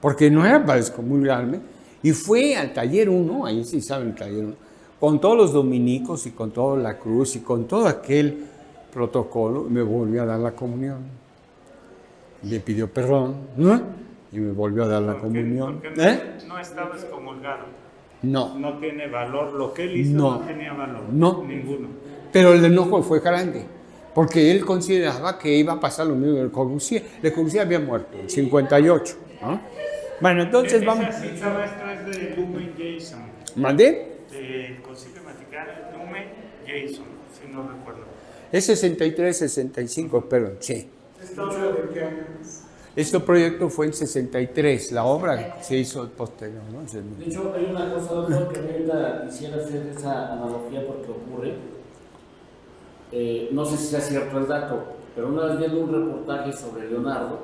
Speaker 1: porque no era para excomulgarme, y fue al taller 1, ahí sí saben el taller 1, con todos los dominicos y con toda la cruz y con todo aquel protocolo, me volvió a dar la comunión. Me pidió perdón, ¿no? Y me volvió a dar la comunión.
Speaker 2: Porque no estaba excomulgado.
Speaker 1: No.
Speaker 2: No tiene valor. Lo que él hizo no tenía valor.
Speaker 1: No.
Speaker 2: Ninguno.
Speaker 1: Pero el enojo fue grande, porque él consideraba que iba a pasar lo mismo del Corbusier. Le Corbusier había muerto en 58, ¿no? Bueno, entonces vamos.
Speaker 2: Esa cita maestra es de Lumen Jason.
Speaker 1: ¿Mandé?
Speaker 2: Del Concilio Vaticano, Lumen Jason, si no recuerdo.
Speaker 1: Es 63, 65, perdón, sí.
Speaker 6: ¿De qué año es?
Speaker 1: Este proyecto fue en 63, la obra se hizo posterior, ¿no?
Speaker 5: De hecho, hay una cosa, doctor, que ahorita quisiera hacer esa analogía porque ocurre. No sé si sea cierto el dato, pero una vez viendo un reportaje sobre Leonardo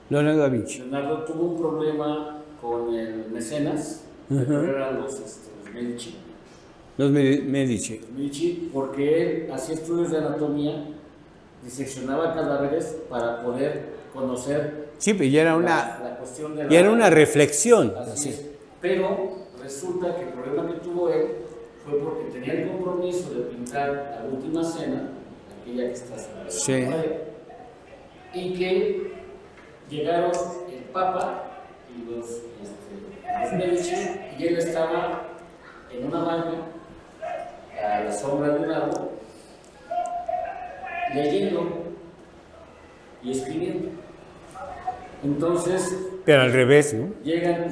Speaker 1: Leonardo da Vinci.
Speaker 5: Leonardo tuvo un problema con el mecenas, que eran los Medici.
Speaker 1: Los Medici.
Speaker 5: Los Medici, porque él hacía estudios de anatomía, diseccionaba cadáveres para poder conocer
Speaker 1: Sí, pero ya era
Speaker 5: la cuestión de la...
Speaker 1: y era una reflexión.
Speaker 5: Así es. Pero resulta que el problema que tuvo él fue porque tenía el compromiso de pintar la última cena, aquella que está sobre la pared, y que llegaron el Papa y los Medici, y él estaba en una banca a la sombra de un árbol, leyendo y escribiendo. Entonces,
Speaker 1: Pero al revés, ¿no?
Speaker 5: llegan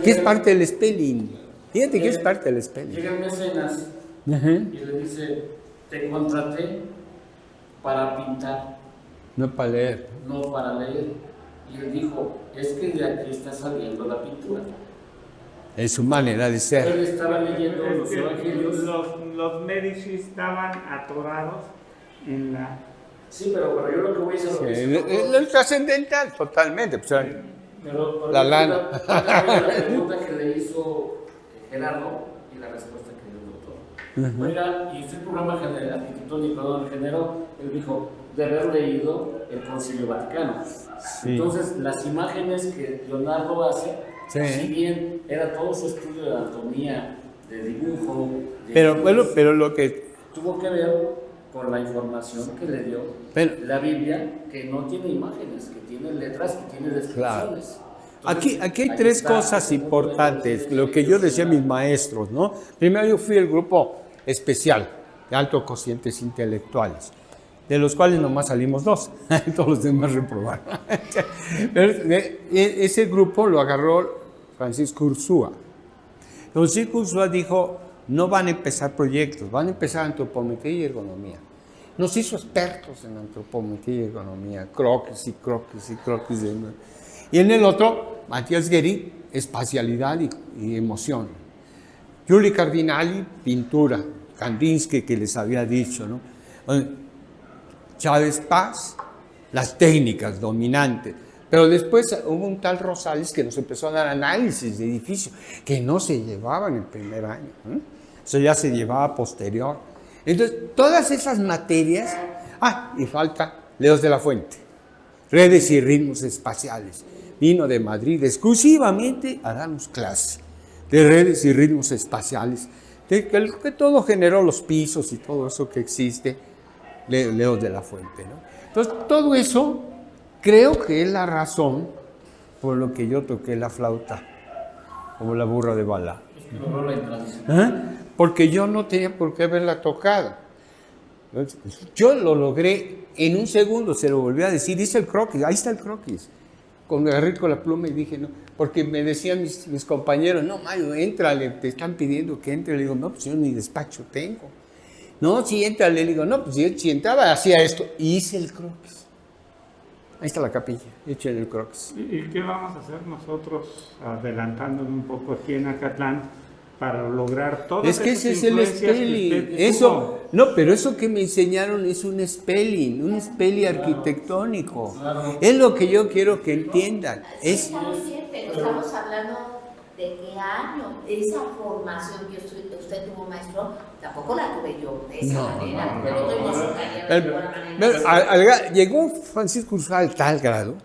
Speaker 1: ¿Qué es parte del spelling? Fíjate que es parte del spelling.
Speaker 5: Llegan mecenas y le dice: te contraté para pintar,
Speaker 1: No para leer.
Speaker 5: no para leer. Y él dijo: es que de aquí está saliendo la pintura.
Speaker 1: Es su manera de
Speaker 5: Él
Speaker 1: ser.
Speaker 5: estaba leyendo
Speaker 2: Es
Speaker 5: los
Speaker 2: que
Speaker 5: evangelios.
Speaker 2: los Medici estaban atorados en la...
Speaker 5: Sí, pero yo lo que voy a decir es lo que
Speaker 1: El trascendental, totalmente. Pues,
Speaker 5: pero
Speaker 1: la lana.
Speaker 5: la pregunta que le hizo Gerardo y la respuesta que dio el doctor. Oiga, y este programa arquitectónico del género, él dijo de haber leído el Concilio Vaticano.
Speaker 1: Sí.
Speaker 5: Entonces, las imágenes que Leonardo hace,
Speaker 1: Sí.
Speaker 5: si bien era todo su estudio de anatomía, de dibujo, de
Speaker 1: pero bueno, pero lo que
Speaker 5: tuvo que ver con la información que le dio la Biblia, que no tiene imágenes, que tiene letras, que tiene descripciones.
Speaker 1: Aquí hay tres cosas importantes, lo que yo decía a mis maestros, ¿no? Primero, yo fui el grupo especial de altos cocientes intelectuales, de los cuales nomás salimos 2, todos los demás reprobaron. Pero ese grupo lo agarró Francisco Ursúa. Francisco Ursúa dijo: no van a empezar proyectos, van a empezar antropometría y ergonomía. Nos hizo expertos en antropometría y ergonomía, croquis. Y en el otro, Matías Guéry, espacialidad y emoción. Giulio Cardinali, pintura. Kandinsky, que les había dicho, ¿no? Chávez Paz, las técnicas dominantes. Pero después hubo un tal Rosales que nos empezó a dar análisis de edificio que no se llevaba en el primer año. Eso ya se llevaba posterior. Entonces, todas esas materias... y falta Leos de la Fuente. Redes y ritmos espaciales. Vino de Madrid exclusivamente a darnos clases de redes y ritmos espaciales. Que todo generó los pisos y todo eso que existe, Leos de la Fuente, ¿no? Entonces, todo eso creo que es la razón por lo que yo toqué la flauta, como la burra de Bala. Porque yo no tenía por qué haberla tocado. Yo lo logré en un segundo, se lo volví a decir, hice el croquis, ahí está el croquis. Agarré con la pluma y dije, no, porque me decían mis compañeros, no, Mario, éntrale, te están pidiendo que entre. Le digo, no, pues yo ni despacho tengo. No, sí, éntrale. Le digo, no, pues si entraba, hacía esto. Y hice el croquis. Ahí está la capilla, hecha el croquis.
Speaker 2: ¿Y qué vamos a hacer nosotros, adelantándonos un poco aquí en Acatlán, para lograr todo eso?
Speaker 1: Es que ese es el spelling. Eso, no, pero eso que me enseñaron es un spelling arquitectónico. Claro. Es lo que yo quiero que entiendan.
Speaker 4: Está muy bien, pero estamos hablando de qué año. Esa formación que usted tuvo, maestro, tampoco la tuve yo de esa manera.
Speaker 1: Llegó Francisco Urzal a tal grado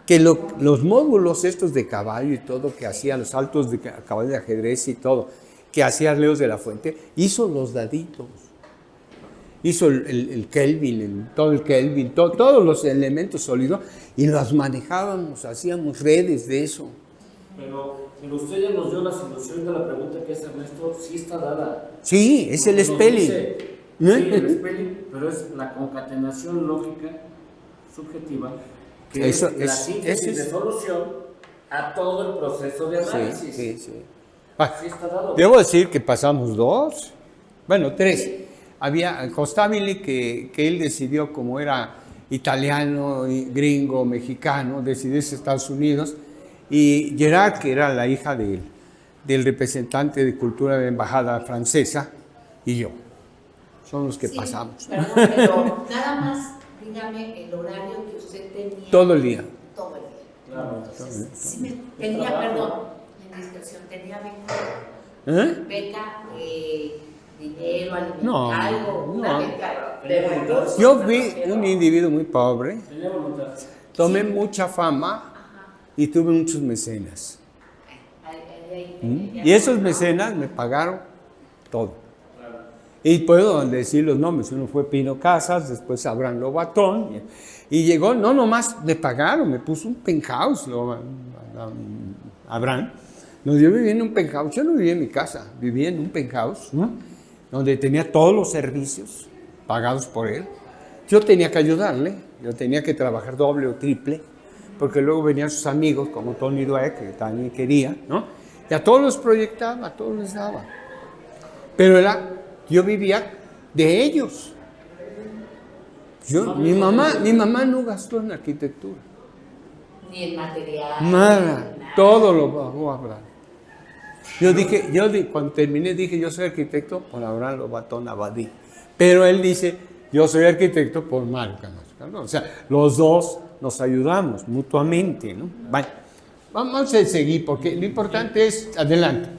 Speaker 1: que los módulos estos de caballo y todo que hacía, los saltos de caballo de ajedrez y todo, que hacía Leos de la Fuente, hizo los daditos, hizo el Kelvin, todos los elementos sólidos, y los manejábamos, hacíamos redes de eso.
Speaker 5: Pero usted ya nos dio la solución de la pregunta que hace Ernesto, sí está dada.
Speaker 1: Sí, es el spelling.
Speaker 5: Sí, el spelling, pero es la concatenación lógica subjetiva, que es la síntesis de solución a todo el proceso de análisis.
Speaker 1: Sí.
Speaker 5: Sí está dado.
Speaker 1: Debo decir que pasamos 3. Había Costabile, que él decidió, como era italiano, gringo, mexicano, decidió irse a Estados Unidos, y Gerard, que era la hija del representante de cultura de la embajada francesa, y yo. Son los que pasamos.
Speaker 4: Perdón, pero nada más dígame el horario que usted tenía.
Speaker 1: Todo el día.
Speaker 4: Todo el día.
Speaker 5: Claro.
Speaker 4: Entonces, sí tenía, perdón, en discreción, tenía beca, dinero, alimento, algo, una beca.
Speaker 1: Yo fui un individuo muy pobre, tomé mucha fama y tuve muchos mecenas. Y esos mecenas me pagaron todo. Y puedo decir los nombres. Uno fue Pino Casas, después Abraham Lobatón. Y llegó, no nomás me pagaron, me puso un penthouse, Abraham. Yo vivía en un penthouse, yo no vivía en mi casa, vivía en un penthouse, ¿no? Donde tenía todos los servicios pagados por él. Yo tenía que ayudarle, yo tenía que trabajar doble o triple, porque luego venían sus amigos, como Tony Dweck, que también quería, ¿no? Y a todos los proyectaba, a todos les daba. Pero yo vivía de ellos. Mi mamá no gastó en arquitectura.
Speaker 4: Ni en material.
Speaker 1: Nada. Todo lo pagó Abraham. Cuando terminé dije, yo soy arquitecto por Abraham Lobatón Abadí. Pero él dice, yo soy arquitecto por Mario Camacho. O sea, los dos nos ayudamos mutuamente, ¿no? Vale. Vamos a seguir, porque lo importante es adelante.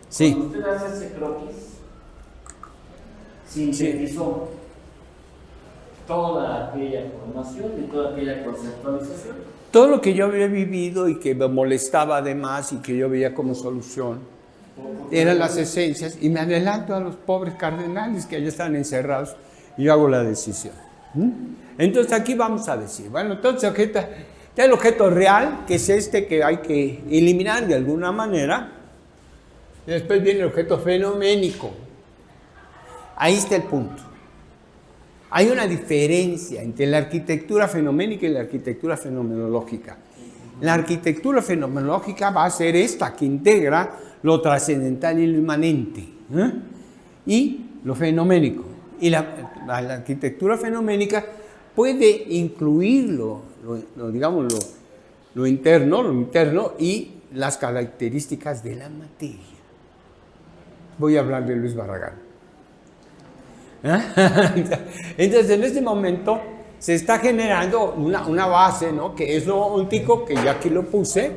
Speaker 1: Sí.
Speaker 5: Cuando usted hace ese croquis, sintetizó toda aquella formación y toda aquella conceptualización.
Speaker 1: Todo lo que yo había vivido y que me molestaba además y que yo veía como solución eran las esencias, y me adelanto a los pobres cardenales que allá están encerrados y yo hago la decisión. Entonces aquí vamos a decir, bueno, entonces el objeto real, que es este que hay que eliminar de alguna manera. Y después viene el objeto fenoménico. Ahí está el punto. Hay una diferencia entre la arquitectura fenoménica y la arquitectura fenomenológica. La arquitectura fenomenológica va a ser esta, que integra lo trascendental y lo inmanente, y lo fenoménico. Y la arquitectura fenoménica puede incluir lo interno y las características de la materia. Voy a hablar de Luis Barragán. Entonces, en este momento se está generando una base, ¿no? Que es lo óntico, que yo aquí lo puse,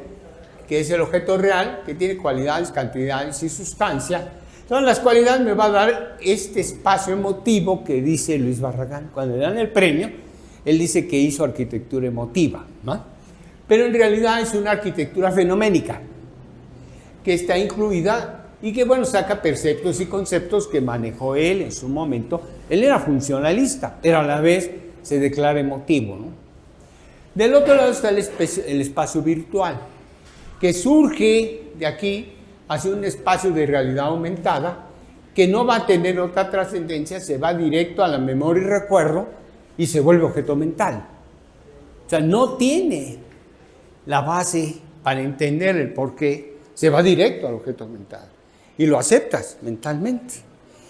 Speaker 1: que es el objeto real, que tiene cualidades, cantidades y sustancia. Entonces, las cualidades me va a dar este espacio emotivo que dice Luis Barragán. Cuando le dan el premio, él dice que hizo arquitectura emotiva, ¿no? Pero en realidad es una arquitectura fenoménica, que está incluida y que, bueno, saca perceptos y conceptos que manejó él en su momento. Él era funcionalista, pero a la vez se declara emotivo, ¿no? Del otro lado está el espacio virtual, que surge de aquí hacia un espacio de realidad aumentada, que no va a tener otra trascendencia, se va directo a la memoria y recuerdo y se vuelve objeto mental. O sea, no tiene la base para entender el por qué, se va directo al objeto mental y lo aceptas mentalmente.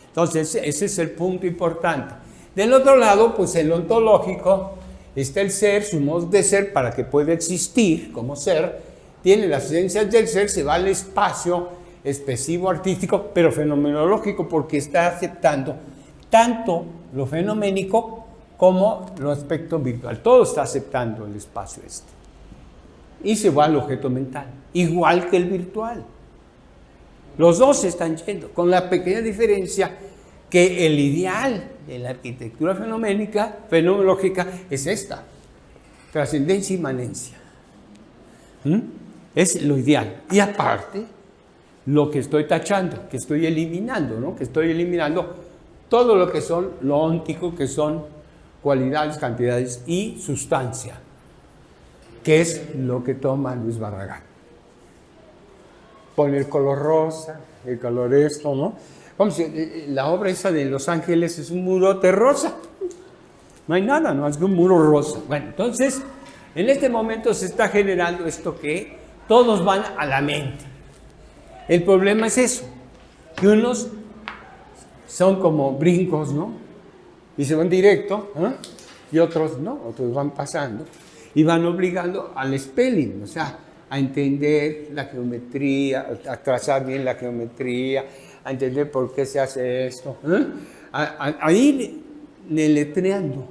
Speaker 1: Entonces, ese es el punto importante. Del otro lado, pues el ontológico, está el ser, su modo de ser para que pueda existir como ser, tiene las esencias del ser, se va al espacio expresivo artístico, pero fenomenológico, porque está aceptando tanto lo fenoménico como lo aspecto virtual. Todo está aceptando el espacio este. Y se va al objeto mental, igual que el virtual. Los dos se están yendo, con la pequeña diferencia que el ideal de la arquitectura fenomenológica es esta: trascendencia e inmanencia. Es lo ideal. Y aparte, lo que estoy tachando, que estoy eliminando, ¿no? Que estoy eliminando todo lo que son lo óntico, que son cualidades, cantidades y sustancia, que es lo que toma Luis Barragán. Pone el color rosa, el color esto, ¿no? Como si la obra esa de Los Ángeles es un murote rosa. No hay nada, no es un muro rosa. Bueno, entonces, en este momento se está generando esto que todos van a la mente. El problema es eso, que unos son como brincos, ¿no? Y se van directo, ¿eh? Y otros no, otros van pasando y van obligando al spelling, o sea, a entender la geometría, a trazar bien la geometría, a entender por qué se hace esto, ¿eh? A ir deletreando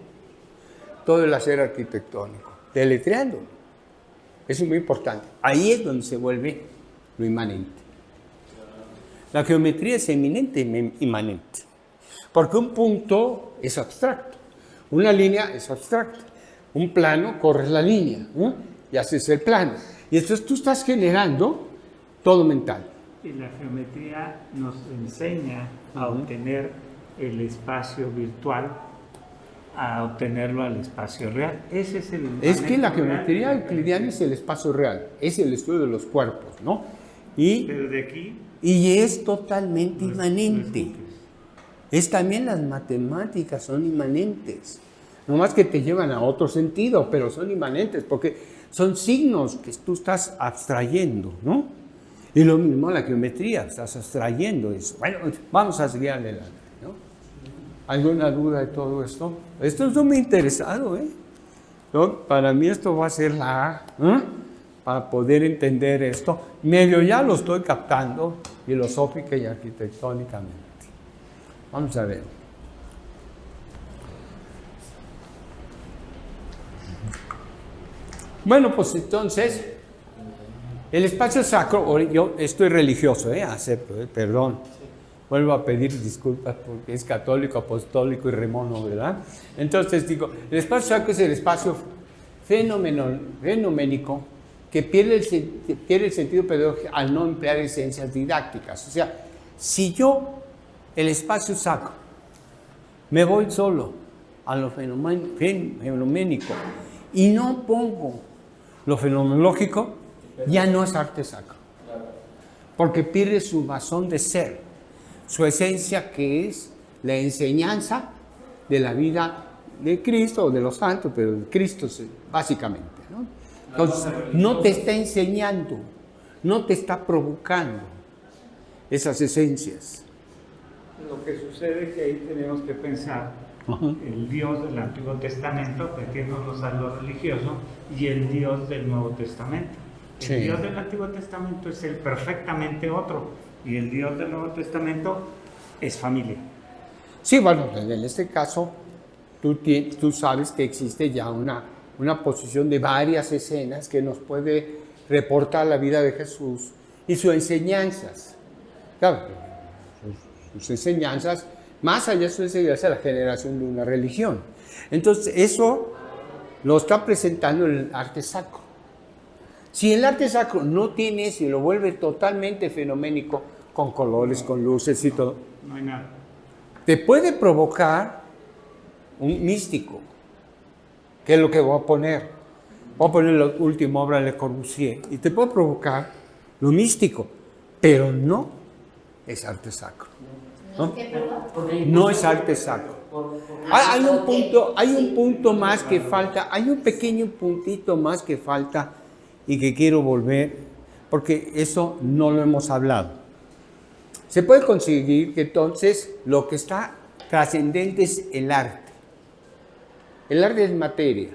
Speaker 1: todo el hacer arquitectónico, deletreando. Eso es muy importante. Ahí es donde se vuelve lo inmanente. La geometría es eminente e inmanente, porque un punto es abstracto, una línea es abstracta, un plano corres la línea, ¿eh? Y haces el plano. Y entonces tú estás generando todo mental.
Speaker 2: Y la geometría nos enseña a obtener el espacio virtual, a obtenerlo al espacio real. Ese es el...
Speaker 1: Es que la geometría euclidiana es el espacio real, es el estudio de los cuerpos, ¿no?
Speaker 2: Pero de aquí...
Speaker 1: Y es totalmente inmanente. Es también las matemáticas, son inmanentes. No más que te llevan a otro sentido, pero son inmanentes, porque son signos que tú estás abstrayendo, ¿no? Y lo mismo la geometría, estás abstrayendo eso. Bueno, vamos a seguir adelante, ¿no? ¿Alguna duda de todo esto? Esto es muy interesado, ¿eh? ¿No? Para mí esto va a ser la A, ¿eh? Para poder entender esto. Medio ya lo estoy captando, filosófica y arquitectónicamente. Vamos a ver. Bueno, pues entonces, el espacio sacro, yo estoy religioso, acepto, perdón. Vuelvo a pedir disculpas porque es católico, apostólico y remono, ¿verdad? Entonces digo, el espacio sacro es el espacio fenoménico que pierde el sentido pedagógico al no emplear esencias didácticas. O sea, si yo, el espacio sacro, me voy solo a lo fenoménico y no pongo lo fenomenológico, ya no es arte sacro, porque pierde su razón de ser, su esencia, que es la enseñanza de la vida de Cristo o de los santos, pero de Cristo básicamente, ¿no? Entonces, no te está enseñando, no te está provocando esas esencias.
Speaker 2: Lo que sucede es que ahí tenemos que pensar el Dios del Antiguo Testamento, metiéndonos a lo religioso, y el Dios del Nuevo Testamento. El Dios del Antiguo Testamento es el perfectamente otro, y el Dios del Nuevo Testamento es familia.
Speaker 1: Sí, bueno, en este caso, tú sabes que existe ya una posición de varias escenas que nos puede reportar la vida de Jesús y sus enseñanzas. Claro, sus enseñanzas, más allá de sus enseñanzas, la generación de una religión. Entonces, eso lo está presentando el arte sacro. Si el arte sacro no tiene eso y lo vuelve totalmente fenoménico, con colores, con luces y todo,
Speaker 2: No hay nada.
Speaker 1: te puede provocar un místico, que es lo que voy a poner. Voy a poner la última obra de Le Corbusier y te puede provocar lo místico, pero no es arte sacro. ¿No?
Speaker 4: ¿Qué, perdón?
Speaker 1: No es arte sacro. Hay un punto más que falta, hay un pequeño puntito más que falta y que quiero volver, porque eso no lo hemos hablado. Se puede conseguir que entonces lo que está trascendente es el arte. El arte es materia,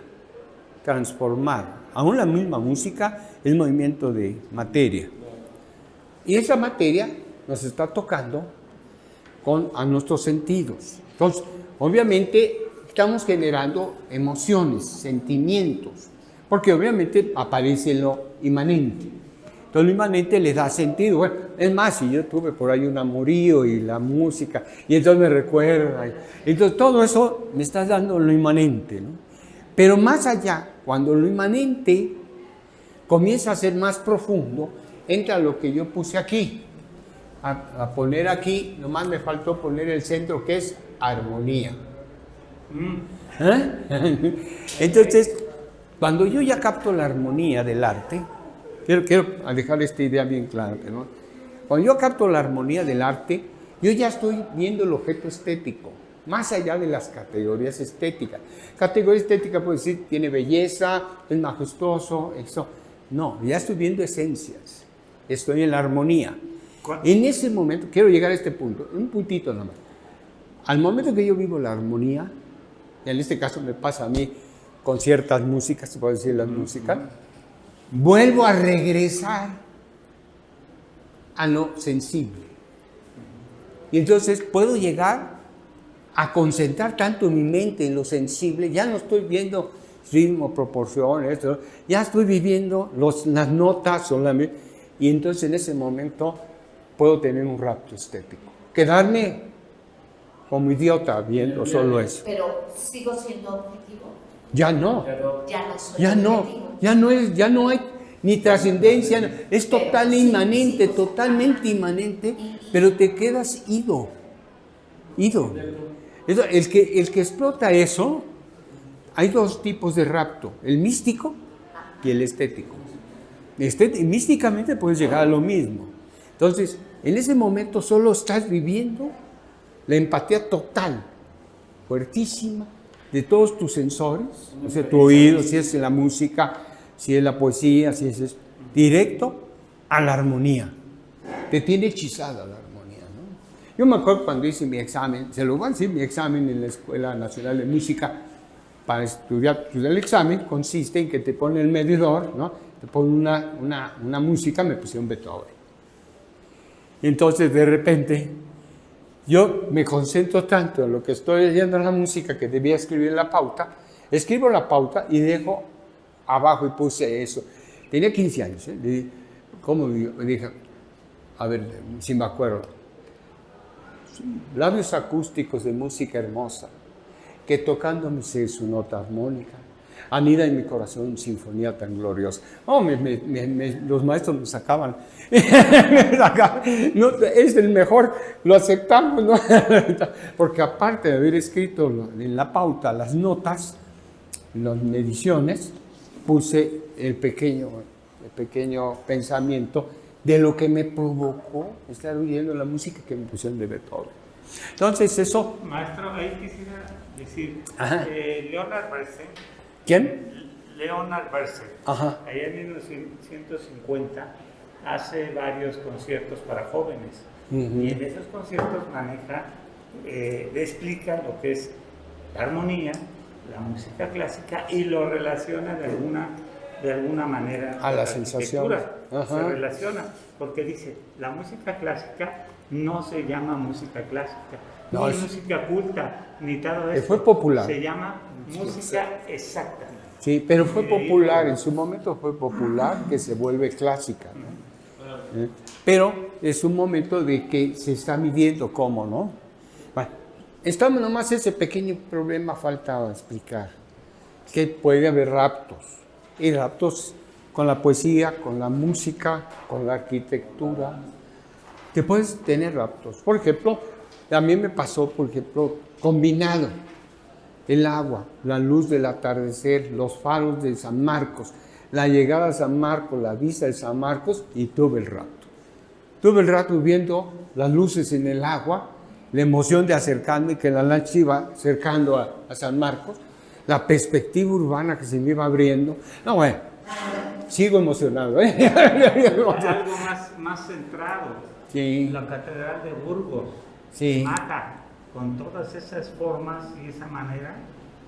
Speaker 1: transformada. Aún la misma música es movimiento de materia. Y esa materia nos está tocando a nuestros sentidos. Entonces, obviamente, estamos generando emociones, sentimientos, porque obviamente aparece lo inmanente. Entonces, lo inmanente le da sentido. Bueno, es más, si yo tuve por ahí un amorío y la música, y entonces me recuerda. Entonces, todo eso me está dando lo inmanente, ¿no? Pero más allá, cuando lo inmanente comienza a ser más profundo, entra lo que yo puse aquí. A poner aquí, nomás me faltó poner el centro, que es armonía. ¿Eh? Entonces, cuando yo ya capto la armonía del arte, quiero dejar esta idea bien clara, ¿no? Cuando yo capto la armonía del arte, yo ya estoy viendo el objeto estético, más allá de las categorías estéticas. Categoría estética puede decir, tiene belleza, es majestuoso, eso. No, ya estoy viendo esencias, estoy en la armonía. En ese momento, quiero llegar a este punto, un puntito nomás. Al momento que yo vivo la armonía, y en este caso me pasa a mí con ciertas músicas, se puede decir las músicas, vuelvo a regresar a lo sensible. Y entonces puedo llegar a concentrar tanto mi mente en lo sensible, ya no estoy viendo ritmo, proporciones, ya estoy viviendo las notas solamente, y entonces en ese momento puedo tener un rapto estético. Quedarme como idiota viendo solo eso.
Speaker 4: Pero sigo siendo objetivo.
Speaker 1: Ya no.
Speaker 4: Ya no soy
Speaker 1: Ya no.
Speaker 4: objetivo.
Speaker 1: Ya no hay ni trascendencia. Es total inmanente, totalmente inmanente, pero te quedas ido. El que explota eso, hay dos tipos de rapto, el místico y el estético. Místicamente puedes llegar a lo mismo. Entonces, en ese momento solo estás viviendo la empatía total, fuertísima, de todos tus sensores, o sea, tu oído, si es la música, si es la poesía, si es directo a la armonía. Te tiene hechizada la armonía, ¿no? Yo me acuerdo cuando hice mi examen, se lo voy a decir, mi examen en la Escuela Nacional de Música, para estudiar, pues el examen consiste en que te pone el medidor, ¿no? Te pone una música, me pusieron Beethoven. Y entonces de repente yo me concentro tanto en lo que estoy leyendo en la música que debía escribir la pauta, escribo la pauta y dejo abajo y puse eso. Tenía 15 años, ¿eh? ¿Cómo digo? Dije, a ver, si me acuerdo, labios acústicos de música hermosa, que tocándome su nota armónica, anida en mi corazón sinfonía tan gloriosa. Oh, los maestros me sacaban. No, es el mejor, lo aceptamos, ¿no? Porque aparte de haber escrito en la pauta las notas, las mediciones, puse el pequeño pensamiento de lo que me provocó estar oyendo la música que me pusieron de Beethoven. Entonces eso...
Speaker 2: Maestro, ahí quisiera decir, Leonard Bernstein.
Speaker 1: ¿Quién?
Speaker 2: Leonard Bernstein.
Speaker 1: Ajá.
Speaker 2: Allá en 1950 hace varios conciertos para jóvenes. Y en esos conciertos maneja, explica lo que es la armonía, la música clásica y lo relaciona de alguna manera
Speaker 1: a la sensación. Ajá.
Speaker 2: se relaciona, porque dice, la música clásica no se llama música clásica,
Speaker 1: No,
Speaker 2: ni
Speaker 1: es-
Speaker 2: música culta, ni todo esto.
Speaker 1: fue popular.
Speaker 2: Se llama música exacta.
Speaker 1: Sí, pero fue popular, en su momento fue popular, que se vuelve clásica, ¿no? Pero es un momento de que se está midiendo cómo, ¿no? Bueno, estamos nomás ese pequeño problema faltaba explicar, que puede haber raptos, y raptos con la poesía, con la música, con la arquitectura, que puedes tener raptos. Por ejemplo, a mí me pasó, por ejemplo, combinado, el agua, la luz del atardecer, los faros de San Marcos, la llegada a San Marcos, la vista de San Marcos, y tuve el rapto. Tuve el rato viendo las luces en el agua, la emoción de acercarme, que la lancha iba acercando a San Marcos, la perspectiva urbana que se me iba abriendo. No, bueno, sigo emocionado,
Speaker 2: Algo más centrado.
Speaker 1: Sí.
Speaker 2: La Catedral de Burgos
Speaker 1: Sí.
Speaker 2: mata con todas esas formas y esa manera,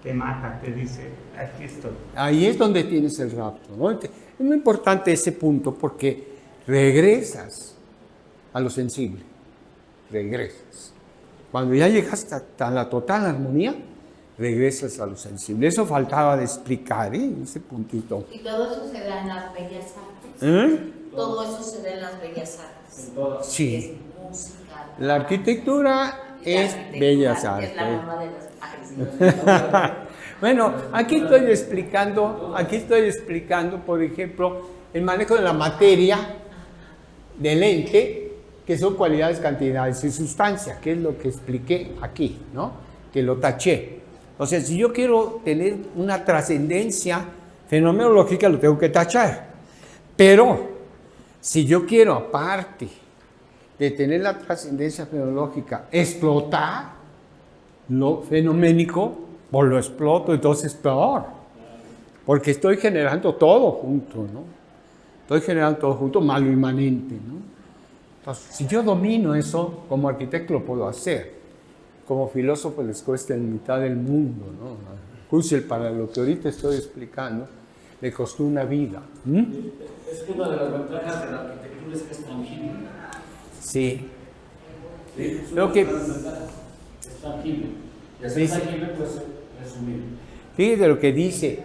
Speaker 2: te mata, te dice, aquí estoy.
Speaker 1: Ahí es donde tienes el rapto, ¿no? Es muy importante ese punto porque regresas a lo sensible, regresas. Cuando ya llegaste a la total armonía, regresas a lo sensible. Eso faltaba de explicar, ese puntito.
Speaker 4: Y todo eso se da en las bellas artes.
Speaker 1: ¿Eh?
Speaker 4: Todo eso se da en las bellas artes.
Speaker 1: Sí.
Speaker 4: Es música.
Speaker 1: La arquitectura
Speaker 4: y la
Speaker 1: es
Speaker 4: arquitectura,
Speaker 1: bellas
Speaker 4: que
Speaker 1: artes.
Speaker 4: es la mamá de las artes.
Speaker 1: Bueno, aquí estoy explicando, por ejemplo, el manejo de la materia del ente, que son cualidades, cantidades y sustancia, que es lo que expliqué aquí, ¿no? Que lo taché. O sea, si yo quiero tener una trascendencia fenomenológica, lo tengo que tachar. Pero, si yo quiero, aparte de tener la trascendencia fenomenológica, explotar lo fenoménico, pues lo exploto, entonces es peor. Porque estoy generando todo junto, ¿no? Estoy generando todo junto, malo inmanente, ¿no? Entonces, si yo domino eso, como arquitecto lo puedo hacer. Como filósofo les cuesta en mitad del mundo, ¿no? Husserl, para lo que ahorita estoy explicando, le costó una vida.
Speaker 5: Es que una de las ventajas de la arquitectura es que es tangible.
Speaker 1: Sí.
Speaker 5: Sí,
Speaker 1: Lo que-
Speaker 5: es tangible. Y así
Speaker 1: Dice-
Speaker 5: tangible puede ser resumido.
Speaker 1: Fíjate lo que dice.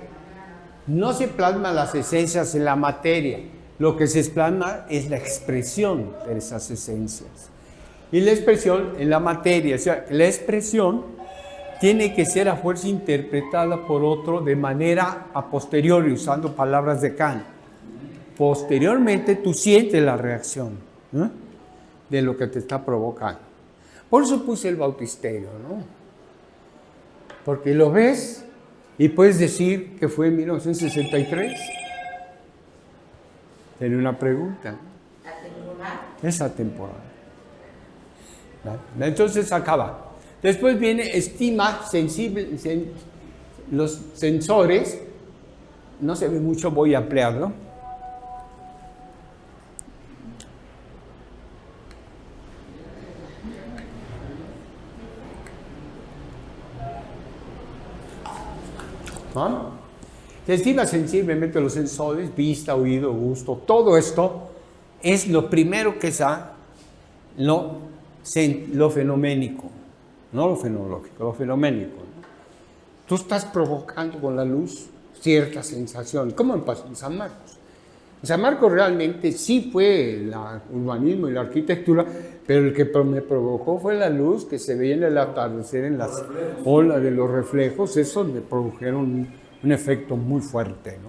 Speaker 1: No se plasman las esencias en la materia. Lo que se plasma es la expresión de esas esencias. Y la expresión en la materia. O sea, la expresión tiene que ser a fuerza interpretada por otro de manera a posteriori, usando palabras de Kant. Posteriormente tú sientes la reacción, ¿no? De lo que te está provocando. Por eso puse el bautisterio, ¿no? Porque lo ves y puedes decir que fue en 1963. Tiene una pregunta.
Speaker 4: Atemporal.
Speaker 1: Esa temporada. Entonces acaba. Después viene estima sensible, los sensores. No se ve mucho, voy a ampliarlo. ¿No? Se estima sensiblemente los sensores, vista, oído, gusto, todo esto es lo primero que está lo fenoménico, no lo fenomenológico, lo fenoménico, ¿no? Tú estás provocando con la luz cierta sensación, como en San Marcos. En San Marcos realmente sí fue el urbanismo y la arquitectura, pero el que me provocó fue la luz que se veía en el atardecer, en las olas de los reflejos, eso me produjeron un efecto muy fuerte, ¿no?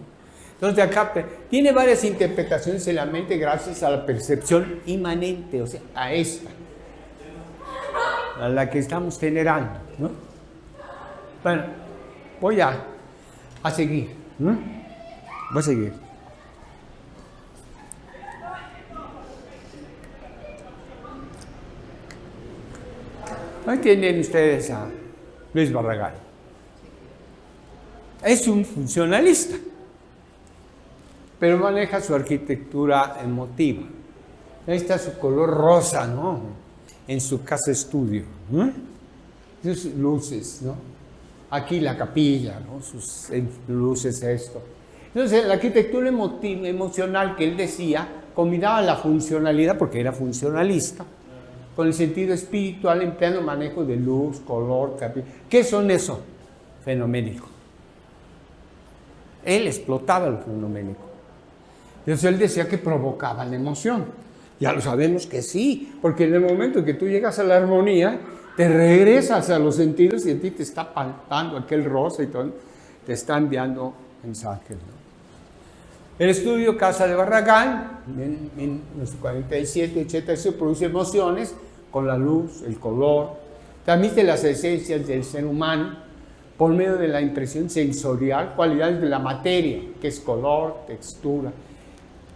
Speaker 1: Entonces acá tiene varias interpretaciones en la mente gracias a la percepción inmanente, o sea, a esta, a la que estamos generando, ¿no? Bueno, voy a seguir, ¿no? Voy a seguir. Ahí tienen ustedes a Luis Barragán. Es un funcionalista, pero maneja su arquitectura emotiva. Ahí está su color rosa, ¿no? En su casa estudio, ¿no? Sus luces, ¿no? Aquí la capilla, ¿no? Sus luces, esto. Entonces, la arquitectura emocional que él decía combinaba la funcionalidad, porque era funcionalista, con el sentido espiritual, empleando manejo de luz, color, ¿qué son eso? Fenoménico. Él explotaba lo fenoménico. Entonces él decía que provocaban emoción. Ya lo sabemos que sí, porque en el momento que tú llegas a la armonía, te regresas a los sentidos y a ti te está palpando aquel rosa y todo, te está enviando mensajes, ¿no? El estudio Casa de Barragán, en 1947, 86, produce emociones con la luz, el color, transmite las esencias del ser humano por medio de la impresión sensorial, cualidades de la materia, que es color, textura,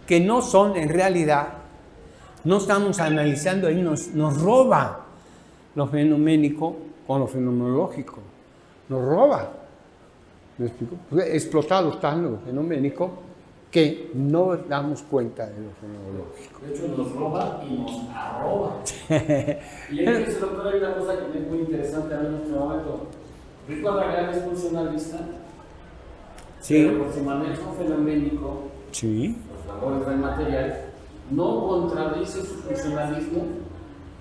Speaker 1: que no son en realidad, no estamos analizando ahí, nos roba lo fenoménico con lo fenomenológico, nos roba. ¿Me explico? Explotado está lo fenoménico que no damos cuenta de lo fenomenológico.
Speaker 5: De hecho, nos roba y nos arroba. Y ahí dice, doctor, hay una cosa que es muy interesante a mí en este momento. Rico Barragán es funcionalista,
Speaker 1: Sí.
Speaker 5: pero por su manejo fenoménico,
Speaker 1: Sí.
Speaker 5: los valores del material, no contradice su funcionalismo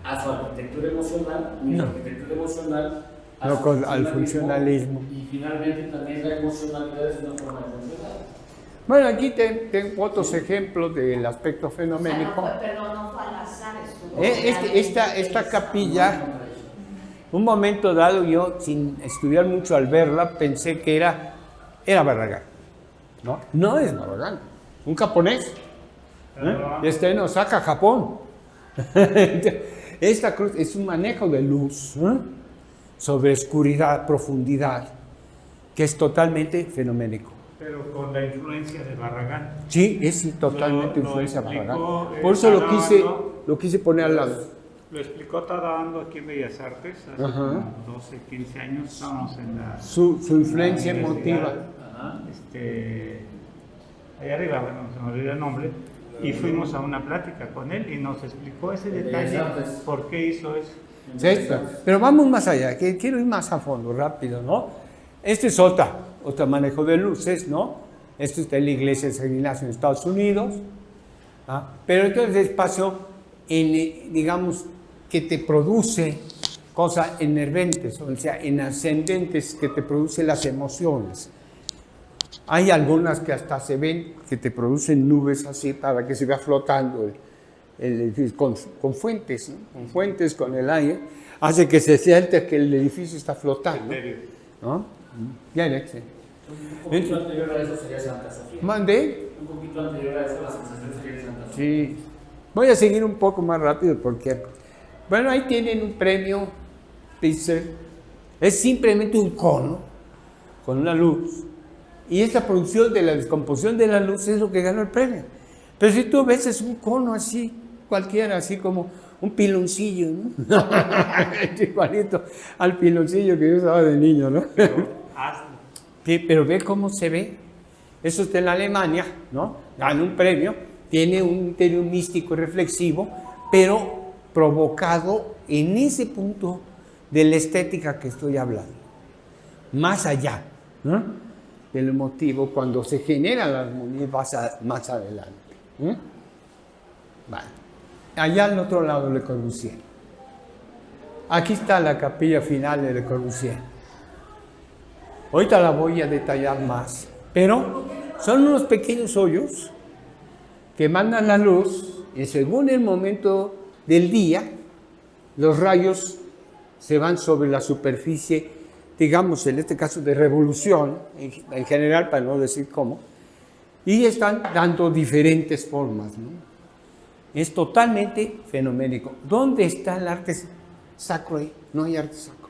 Speaker 5: a su arquitectura emocional, ni
Speaker 1: No.
Speaker 5: su arquitectura emocional a
Speaker 1: No,
Speaker 5: su
Speaker 1: al funcionalismo.
Speaker 5: Y finalmente también la emocionalidad es una forma de funcionar.
Speaker 1: Bueno, aquí tengo otros ejemplos del aspecto fenoménico.
Speaker 4: No fue al azar.
Speaker 1: Esta capilla, un momento dado yo, sin estudiar mucho al verla, pensé que era Barragán. No, no es Barragán, un japonés. En Osaka, Japón. Esta cruz es un manejo de luz sobre oscuridad, profundidad, que es totalmente fenoménico.
Speaker 2: Pero con la influencia de Barragán.
Speaker 1: Sí, es totalmente
Speaker 2: Lo
Speaker 1: influencia de
Speaker 2: explicó,
Speaker 1: Barragán. Por eso lo quise poner al lado.
Speaker 2: Lo explicó Tadando aquí en Bellas Artes, hace
Speaker 1: Ajá.
Speaker 2: como 12, 15 años, estábamos en la...
Speaker 1: Su influencia
Speaker 2: la
Speaker 1: emotiva.
Speaker 2: universidad, allá arriba, bueno, se me olvidó el nombre, y fuimos a una plática con él y nos explicó ese detalle, por qué hizo eso.
Speaker 1: Sí, pero vamos más allá, que quiero ir más a fondo, rápido, ¿no? Este es otro manejo de luces, ¿no? Esto está en la iglesia de San Ignacio en Estados Unidos, ¿ah? Pero entonces el espacio, digamos, que te produce cosas enerventes, o sea, en ascendentes, que te produce las emociones. Hay algunas que hasta se ven, que te producen nubes así para que se vea flotando el edificio, con fuentes, ¿no? Con fuentes, con el aire, hace que se sienta que el edificio está flotando, ¿no? Ya, sí.
Speaker 5: Un poquito anterior a eso sería Santa Sofía.
Speaker 1: ¿Mandé?
Speaker 5: Un poquito anterior a eso la sensación sería Santa Sofía.
Speaker 1: Sí. Voy a seguir un poco más rápido porque, bueno, ahí tienen un premio, dice, es simplemente un cono con una luz. Y esta producción de la descomposición de la luz es lo que ganó el premio. Pero si tú ves, es un cono así, cualquiera, así como un piloncillo, ¿no? Igualito al piloncillo que yo usaba de niño, ¿no? Sí, pero ve cómo se ve. Eso está en Alemania, ¿no? Gana un premio, tiene un interior místico y reflexivo, pero provocado en ese punto de la estética que estoy hablando. Más allá, ¿no? Del emotivo, cuando se genera la armonía más adelante. Vale. Allá al otro lado Le Corbusier. Aquí está la capilla final de Le Corbusier. Ahorita la voy a detallar más, pero son unos pequeños hoyos que mandan la luz y según el momento del día, los rayos se van sobre la superficie, digamos en este caso de revolución, en general para no decir cómo, y están dando diferentes formas, ¿no? Es totalmente fenoménico. ¿Dónde está el arte sacro ahí? No hay arte sacro.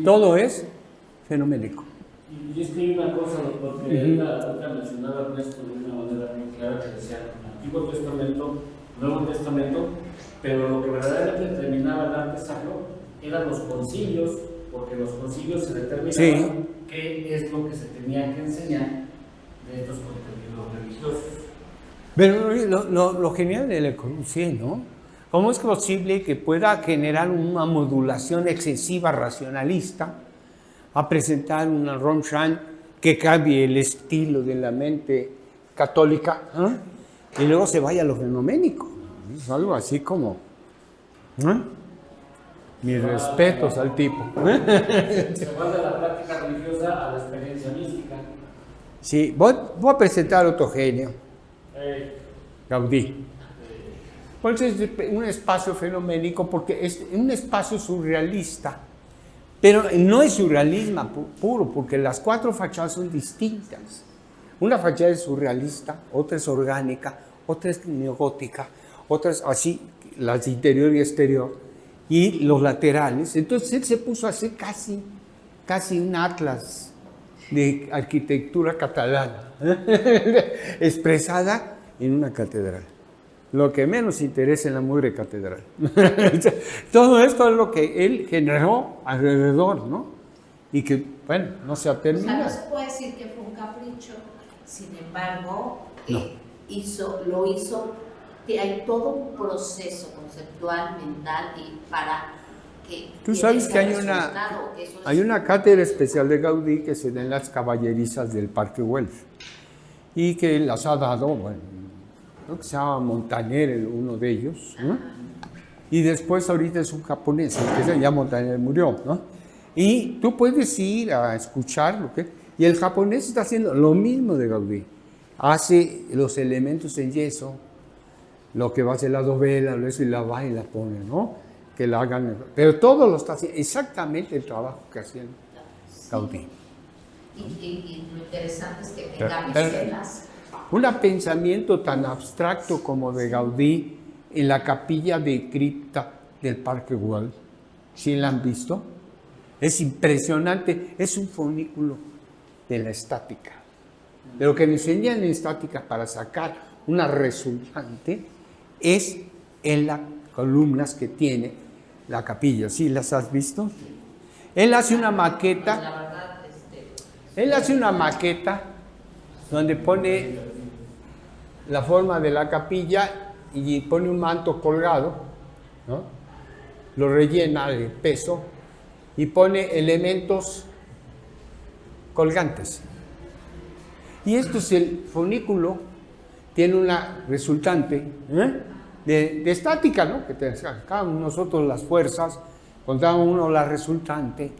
Speaker 1: Todo es fenoménico.
Speaker 5: Y es que hay una cosa, porque ahorita mencionaba Ernesto de una manera muy clara que decía Antiguo Testamento, Nuevo Testamento, pero lo que verdaderamente determinaba el arte sacro eran los concilios, porque los concilios se determinaban qué es lo que se tenía que enseñar de estos contenidos religiosos.
Speaker 1: Pero lo genial de Le Corbusier, ¿no? ¿Cómo es posible que pueda generar una modulación excesiva racionalista a presentar una Rembrandt que cambie el estilo de la mente católica, ¿eh? y luego se vaya a lo fenoménico. Es algo así como... Mis respetos al tipo.
Speaker 5: Se va de la práctica religiosa a la experiencia mística.
Speaker 1: Sí, voy a presentar otro genio, Gaudí. Por eso es un espacio fenoménico, porque es un espacio surrealista. Pero no es surrealismo puro, porque las 4 fachadas son distintas. Una fachada es surrealista, otra es orgánica, otra es neogótica, otra es así, las de interior y exterior, y los laterales. Entonces él se puso a hacer casi un atlas de arquitectura catalana, expresada en una catedral. Lo que menos interesa en la mugre catedral. Todo esto es lo que él generó alrededor, ¿no? Y que, bueno, no se ha
Speaker 4: O sea,
Speaker 1: terminado.
Speaker 4: no se puede decir que fue un capricho, sin embargo,
Speaker 1: No.
Speaker 4: lo hizo, que hay todo un proceso conceptual, mental, y para que...
Speaker 1: Tú sabes que hay
Speaker 4: una
Speaker 1: una cátedra especial de Gaudí que se da en las caballerizas del Parque Güell y que las ha dado, bueno, creo que se llama Montaner, uno de ellos, ¿no? Y después ahorita es un japonés, el que ya Montaner murió, ¿no? Y tú puedes ir a escuchar lo que... Y el japonés está haciendo lo mismo de Gaudí. Hace los elementos en yeso, lo que va a ser la dovela, eso, y la va y la pone, ¿no? Que la hagan... Pero todo lo está haciendo, exactamente el trabajo que hacía Gaudí.
Speaker 4: Y lo interesante es que tenga escenas.
Speaker 1: Un pensamiento tan abstracto como de Gaudí en la capilla de cripta del Parque Güell. ¿Sí la han visto? Es impresionante, es un fornículo de la estática. De lo que me enseñan en estática para sacar una resultante es en las columnas que tiene la capilla. ¿Sí las has visto? Él hace una maqueta.
Speaker 4: La verdad,
Speaker 1: Él hace una maqueta donde pone la forma de la capilla y pone un manto colgado, ¿no? Lo rellena de peso y pone elementos colgantes. Y esto es el fornículo, tiene una resultante de estática, ¿no? Que sacamos nosotros las fuerzas, contamos uno la resultante,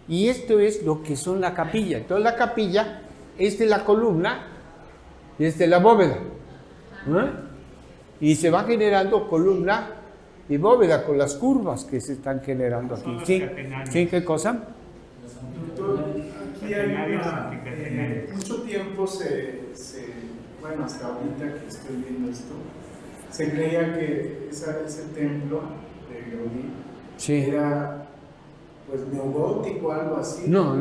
Speaker 1: y esto es lo que son la capilla. Entonces la capilla, esta es la columna y esta es la bóveda, y se va generando columna y bóveda con las curvas que se están generando aquí.
Speaker 2: Son los
Speaker 1: ¿Sí?
Speaker 2: catenarios.
Speaker 1: ¿Sí? ¿Qué cosa?
Speaker 6: Doctor, aquí hay
Speaker 2: Catenarios,
Speaker 6: una,
Speaker 2: anticatenarios.
Speaker 6: mucho tiempo bueno, hasta ahorita que estoy viendo esto, se creía que ese templo de Gaudí
Speaker 1: Sí.
Speaker 6: era pues neogótico, algo así.
Speaker 1: No,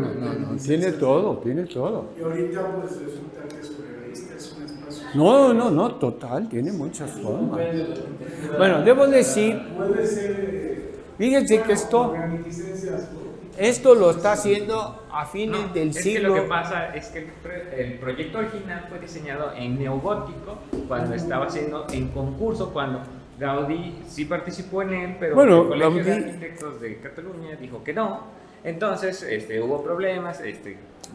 Speaker 1: tiene todo.
Speaker 6: Y ahorita pues resulta que es surrealista, es un espacio...
Speaker 1: No, total, tiene muchas formas. Bueno, debo decir,
Speaker 6: Puede ser...
Speaker 1: fíjense que esto lo está haciendo a fines del
Speaker 7: es
Speaker 1: siglo...
Speaker 7: que lo que pasa es que el proyecto original fue diseñado en neogótico cuando estaba haciendo en concurso, cuando Gaudí sí participó en él, pero
Speaker 1: Bueno,
Speaker 7: el Colegio de
Speaker 1: Gaudí-
Speaker 7: Arquitectos de Cataluña dijo que no. Entonces hubo problemas,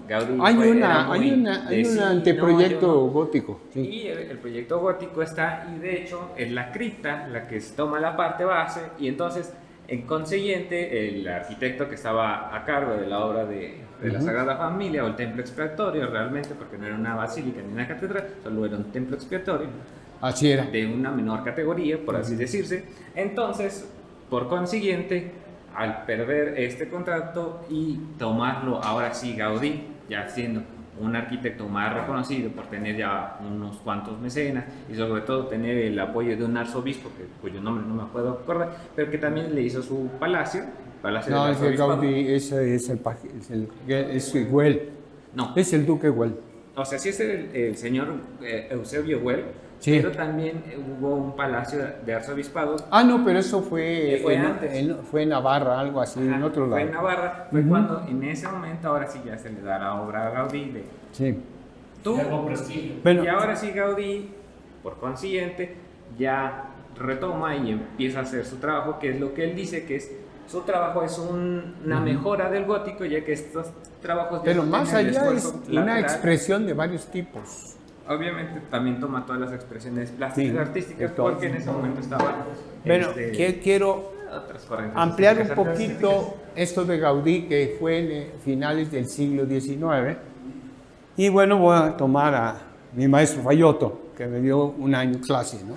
Speaker 7: Gaudí
Speaker 1: Hay
Speaker 7: era muy
Speaker 1: un
Speaker 7: de sí,
Speaker 1: anteproyecto
Speaker 7: no, yo no.
Speaker 1: gótico. Sí.
Speaker 7: Y el proyecto gótico está, y de hecho es la cripta la que toma la parte base, y entonces en consiguiente el arquitecto que estaba a cargo de la obra de la Sagrada Familia, o el templo expiatorio realmente, porque no era una basílica ni una catedral, solo era un templo expiatorio
Speaker 1: Así era.
Speaker 7: de una menor categoría, por así decirse. Entonces, por consiguiente, al perder este contrato y tomarlo ahora sí Gaudí, ya siendo un arquitecto más reconocido por tener ya unos cuantos mecenas y sobre todo tener el apoyo de un arzobispo, cuyo nombre no me puedo acordar, pero que también le hizo su palacio Palacio
Speaker 1: No,
Speaker 7: del
Speaker 1: es el
Speaker 7: Arzobispado.
Speaker 1: Gaudí, ese es el Güell.
Speaker 7: No,
Speaker 1: Es el duque Güell.
Speaker 7: o sea, sí es el señor Eusebio Güell,
Speaker 1: Sí.
Speaker 7: pero también hubo un palacio de arzobispado.
Speaker 1: Ah, no, pero eso fue,
Speaker 7: Fue antes.
Speaker 1: fue en Navarra, algo así, en
Speaker 7: Ajá,
Speaker 1: otro
Speaker 7: fue
Speaker 1: lado.
Speaker 7: en Navarra, fue cuando en ese momento ahora sí ya se le da la obra a Gaudí de
Speaker 1: Sí.
Speaker 7: tú.
Speaker 5: De algo prestigio.
Speaker 1: Bueno,
Speaker 7: Y ahora sí Gaudí, por consiguiente, ya retoma y empieza a hacer su trabajo, que es lo que él dice que es su trabajo es una mejora del gótico, ya que estos trabajos ya
Speaker 1: pero
Speaker 7: no
Speaker 1: más
Speaker 7: tenían el
Speaker 1: allá es
Speaker 7: esfuerzo
Speaker 1: una
Speaker 7: lateral.
Speaker 1: expresión de varios tipos.
Speaker 7: obviamente también toma todas las expresiones plásticas
Speaker 1: Sí,
Speaker 7: artísticas,
Speaker 1: entonces,
Speaker 7: porque en ese momento estaba
Speaker 1: Bueno, quiero
Speaker 7: otras corrientes
Speaker 1: ampliar un
Speaker 7: artísticas
Speaker 1: poquito esto de Gaudí, que fue en finales del siglo XIX. Y bueno, voy a tomar a mi maestro Fayotto, que me dio un año clase, ¿no?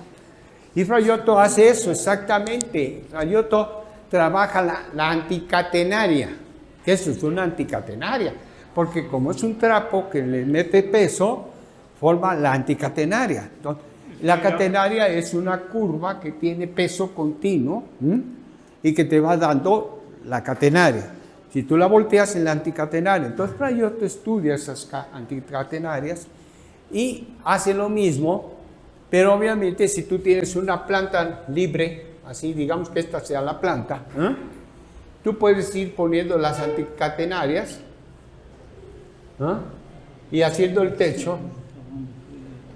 Speaker 1: Y Fayotto hace eso exactamente. Fayotto trabaja la anticatenaria. Eso es una anticatenaria, porque como es un trapo que le mete peso, forma la anticatenaria. Entonces, la catenaria es una curva que tiene peso continuo, ¿m? Y que te va dando la catenaria. Si tú la volteas en la anticatenaria, entonces Fayotto estudia esas anticatenarias y hace lo mismo, pero obviamente si tú tienes una planta libre, así digamos que esta sea la planta, tú puedes ir poniendo las anticatenarias y haciendo el techo,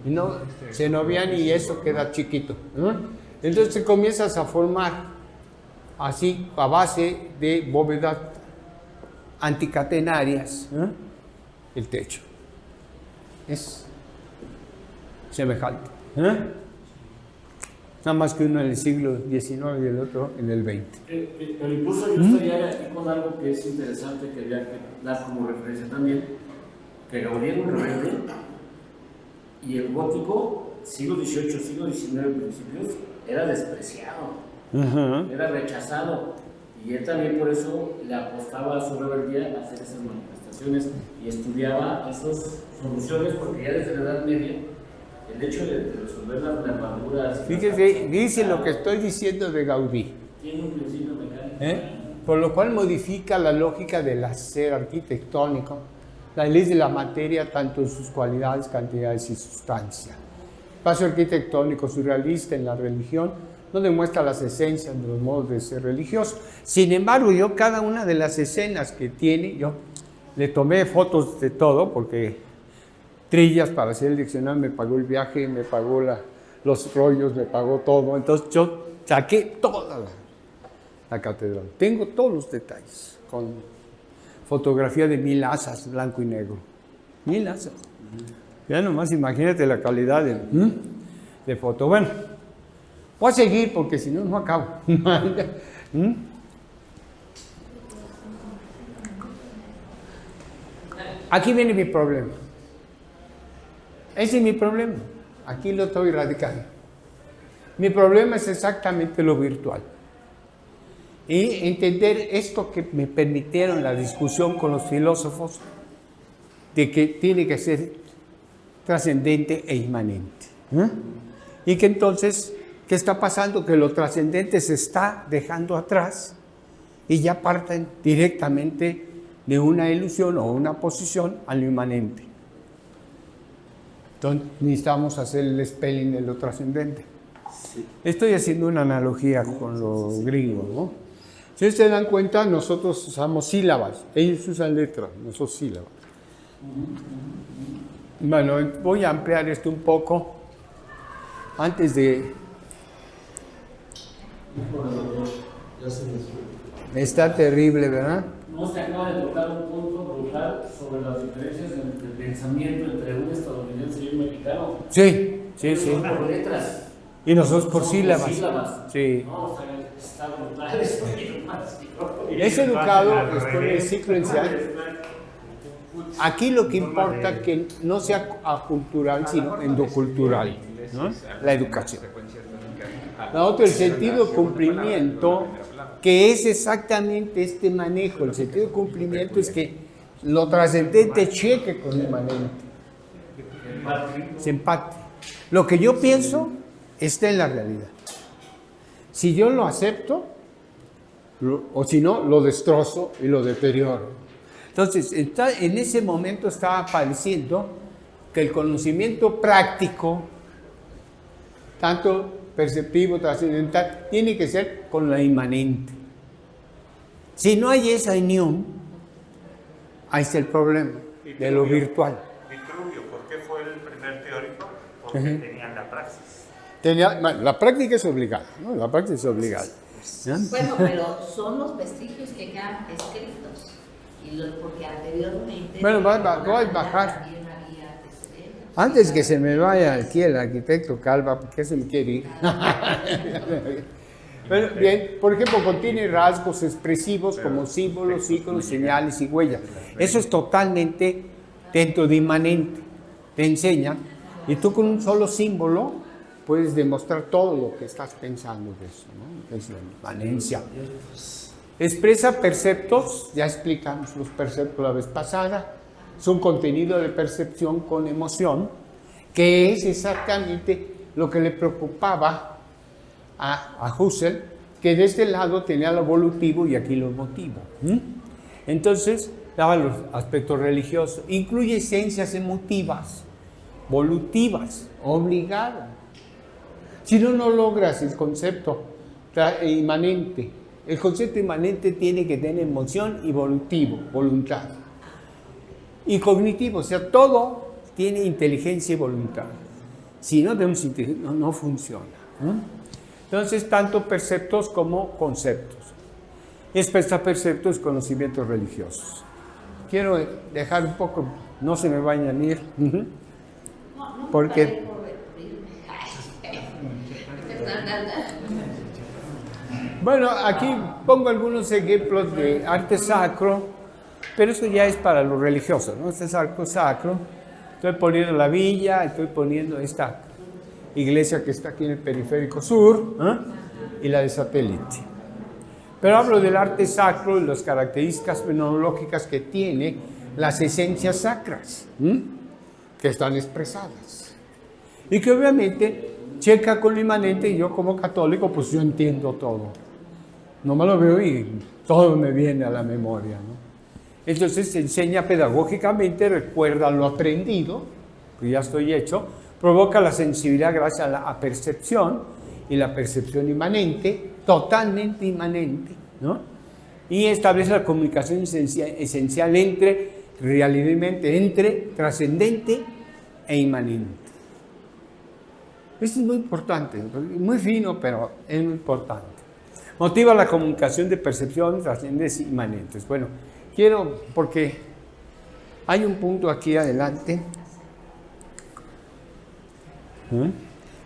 Speaker 1: y no se novian y eso queda chiquito. Entonces comienzas a formar así a base de bóvedas anticatenarias el techo. Es semejante. Nada más que uno en el siglo XIX y el otro en el XX.
Speaker 5: Pero incluso yo estaría aquí con algo que es interesante, que había que dar como referencia también, que Gaudí era un rebelde y el gótico, siglo XVIII, siglo XIX principios, era despreciado, era rechazado, y él también por eso le apostaba a su rebeldía a hacer esas manifestaciones y estudiaba esas soluciones, porque ya desde la Edad Media el hecho de resolver las nervaduras.
Speaker 1: Fíjese, dice lo que estoy diciendo de Gaudí.
Speaker 5: Tiene un principio mecánico.
Speaker 1: Por lo cual modifica la lógica del hacer arquitectónico, la ley de la materia, tanto en sus cualidades, cantidades y sustancia. El paso arquitectónico surrealista en la religión no demuestra las esencias de los modos de ser religioso. Sin embargo, yo cada una de las escenas que tiene, yo le tomé fotos de todo, porque Trillas para hacer el diccionario me pagó el viaje, me pagó los rollos, me pagó todo. Entonces yo saqué toda la catedral. Tengo todos los detalles, con fotografía de 1000 asas, blanco y negro. 1000 asas. Ya nomás imagínate la calidad de foto. Bueno, voy a seguir porque si no, no acabo. Aquí viene mi problema. Ese es mi problema. Aquí lo estoy radicando. Mi problema es exactamente lo virtual. Y entender esto que me permitieron la discusión con los filósofos, de que tiene que ser trascendente e inmanente. Y que entonces, ¿qué está pasando? Que lo trascendente se está dejando atrás y ya parten directamente de una ilusión o una posición a lo inmanente. Entonces necesitamos hacer el spelling de lo trascendente. Sí. Estoy haciendo una analogía con lo gringo, ¿no? Si se dan cuenta, nosotros usamos sílabas, ellos usan letras, nosotros sílabas. Bueno, voy a ampliar esto un poco antes de... Está terrible, ¿verdad?
Speaker 5: No se acaba de tocar un punto brutal sobre las diferencias entre el pensamiento entre un estadounidense y un mexicano.
Speaker 1: Sí, sí, sí.
Speaker 5: Por letras.
Speaker 1: Y nosotros por sílabas.
Speaker 5: Por sílabas.
Speaker 1: Sí.
Speaker 5: No, o sea, está brutal eso.
Speaker 1: Es educado con el ciclo inicial. Aquí lo que importa es que no sea acultural, sino endocultural, ¿no? La educación. La otra, el sentido de cumplimiento, que es exactamente este manejo. El sentido de cumplimiento es que lo trascendente cheque con lo inmanente. Se empate. Lo que yo pienso está en la realidad. Si yo lo acepto, o si no, lo destrozo y lo deterioro. Entonces, en ese momento estaba apareciendo que el conocimiento práctico, tanto perceptivo, trascendental, tiene que ser con la inmanente. Si no hay esa unión, ahí está el problema de lo virtual.
Speaker 2: Vitruvio, ¿por qué fue el primer teórico? Porque tenían la praxis.
Speaker 1: Bueno, la práctica es obligada, ¿no? La práctica es obligada.
Speaker 4: Bueno, pero son los vestigios que quedan escritos. Porque anteriormente...
Speaker 1: Bueno, voy a bajar.
Speaker 4: También había
Speaker 1: Antes que se me vaya aquí el arquitecto Calva, porque se me quiere ir. Bueno, bien, por ejemplo, contiene rasgos expresivos como símbolos, íconos, señales y huellas. Eso es totalmente dentro de inmanente. Te enseña, y tú con un solo símbolo puedes demostrar todo lo que estás pensando de eso, ¿no? Es la inmanencia. Expresa perceptos, ya explicamos los perceptos la vez pasada. Es un contenido de percepción con emoción, que es exactamente lo que le preocupaba a Husserl, que de este lado tenía lo volutivo y aquí lo emotivo. Entonces, daba los aspectos religiosos, incluye esencias emotivas, volutivas, obligadas. Si no, no logras el concepto inmanente. El concepto inmanente tiene que tener emoción y volutivo, voluntad. Y cognitivo, o sea, todo tiene inteligencia y voluntad. Si no tenemos inteligencia, no funciona. Entonces, tanto perceptos como conceptos. Expresa perceptos, conocimientos religiosos. Quiero dejar un poco, no se me vayan a ir, porque... Bueno, aquí pongo algunos ejemplos de arte sacro, pero eso ya es para los religiosos, ¿no? Este es arte sacro. Estoy poniendo la villa, estoy poniendo esta iglesia que está aquí en el periférico sur, y la de satélite. Pero hablo del arte sacro y las características fenomenológicas que tiene las esencias sacras, que están expresadas. Y que obviamente checa con lo inmanente, y yo como católico, pues yo entiendo todo. Nomás lo veo y todo me viene a la memoria, ¿no? Entonces se enseña pedagógicamente, recuerda lo aprendido, que ya estoy hecho, provoca la sensibilidad gracias a la percepción, y la percepción inmanente, totalmente inmanente, ¿no? Y establece la comunicación esencial entre, realmente, entre trascendente e inmanente. Esto es muy importante, muy fino, pero es muy importante. Motiva la comunicación de percepción, trascendentes e inmanentes. Bueno, quiero, porque hay un punto aquí adelante.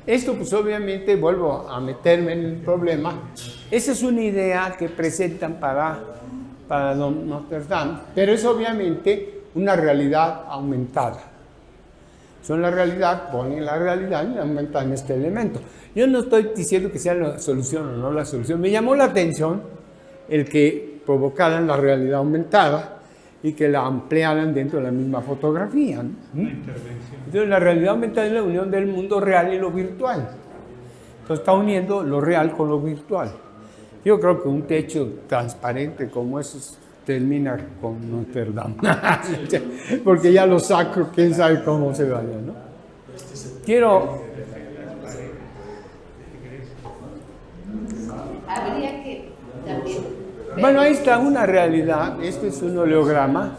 Speaker 1: Esto pues obviamente vuelvo a meterme en el problema. Esa es una idea que presentan para Notre Dame, pero es obviamente una realidad aumentada. Son la realidad, ponen la realidad y aumentan este elemento. Yo no estoy diciendo que sea la solución o no la solución. Me llamó la atención el que provocaran la realidad aumentada y que la ampliaran dentro de la misma fotografía, ¿no? Entonces la realidad aumentada es la unión del mundo real y lo virtual. Entonces está uniendo lo real con lo virtual. Yo creo que un techo transparente como eso termina con Notre Dame. Porque ya lo sacro, quién sabe cómo se vaya, ¿no? Quiero...
Speaker 4: Habría que también...
Speaker 1: Bueno, ahí está una realidad. Este es un oleograma,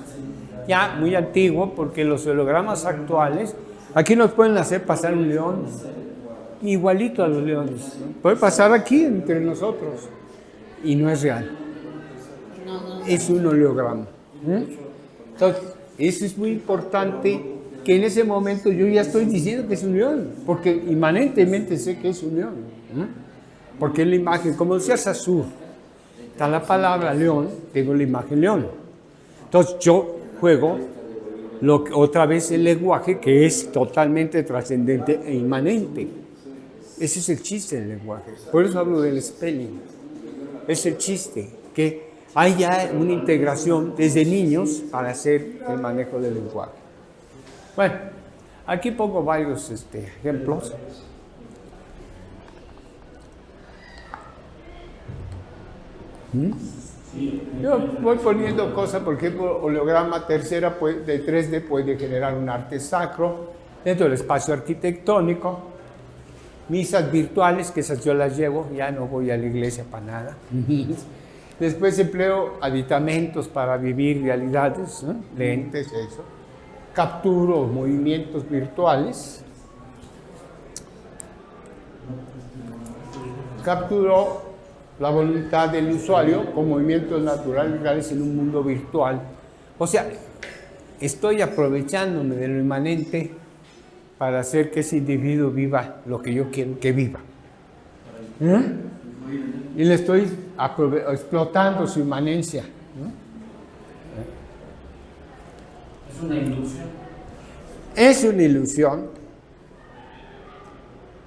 Speaker 1: ya muy antiguo, porque los oleogramas actuales, aquí nos pueden hacer pasar un león, igualito a los leones. Puede pasar aquí entre nosotros, y no es real. Es un oleograma. Entonces, eso es muy importante, que en ese momento yo ya estoy diciendo que es un león, porque inmanentemente sé que es un león. Porque es la imagen, como decía Saussure, está la palabra león, tengo la imagen león. Entonces yo juego otra vez el lenguaje, que es totalmente trascendente e inmanente. Ese es el chiste del lenguaje. Por eso hablo del spelling. Es el chiste, que hay ya una integración desde niños para hacer el manejo del lenguaje. Bueno, aquí pongo varios ejemplos. Yo voy poniendo cosas, por ejemplo, oleograma tercera de 3D puede generar un arte sacro dentro del espacio arquitectónico. Misas virtuales, que esas yo las llevo, ya no voy a la iglesia para nada. Después empleo aditamentos para vivir realidades, ¿no? Lentes, eso. Capturo movimientos virtuales. Capturo la voluntad del usuario con movimientos naturales reales en un mundo virtual. O sea, estoy aprovechándome de lo inmanente para hacer que ese individuo viva lo que yo quiero que viva. Y le estoy explotando su inmanencia.
Speaker 5: Es una ilusión.
Speaker 1: Es una ilusión.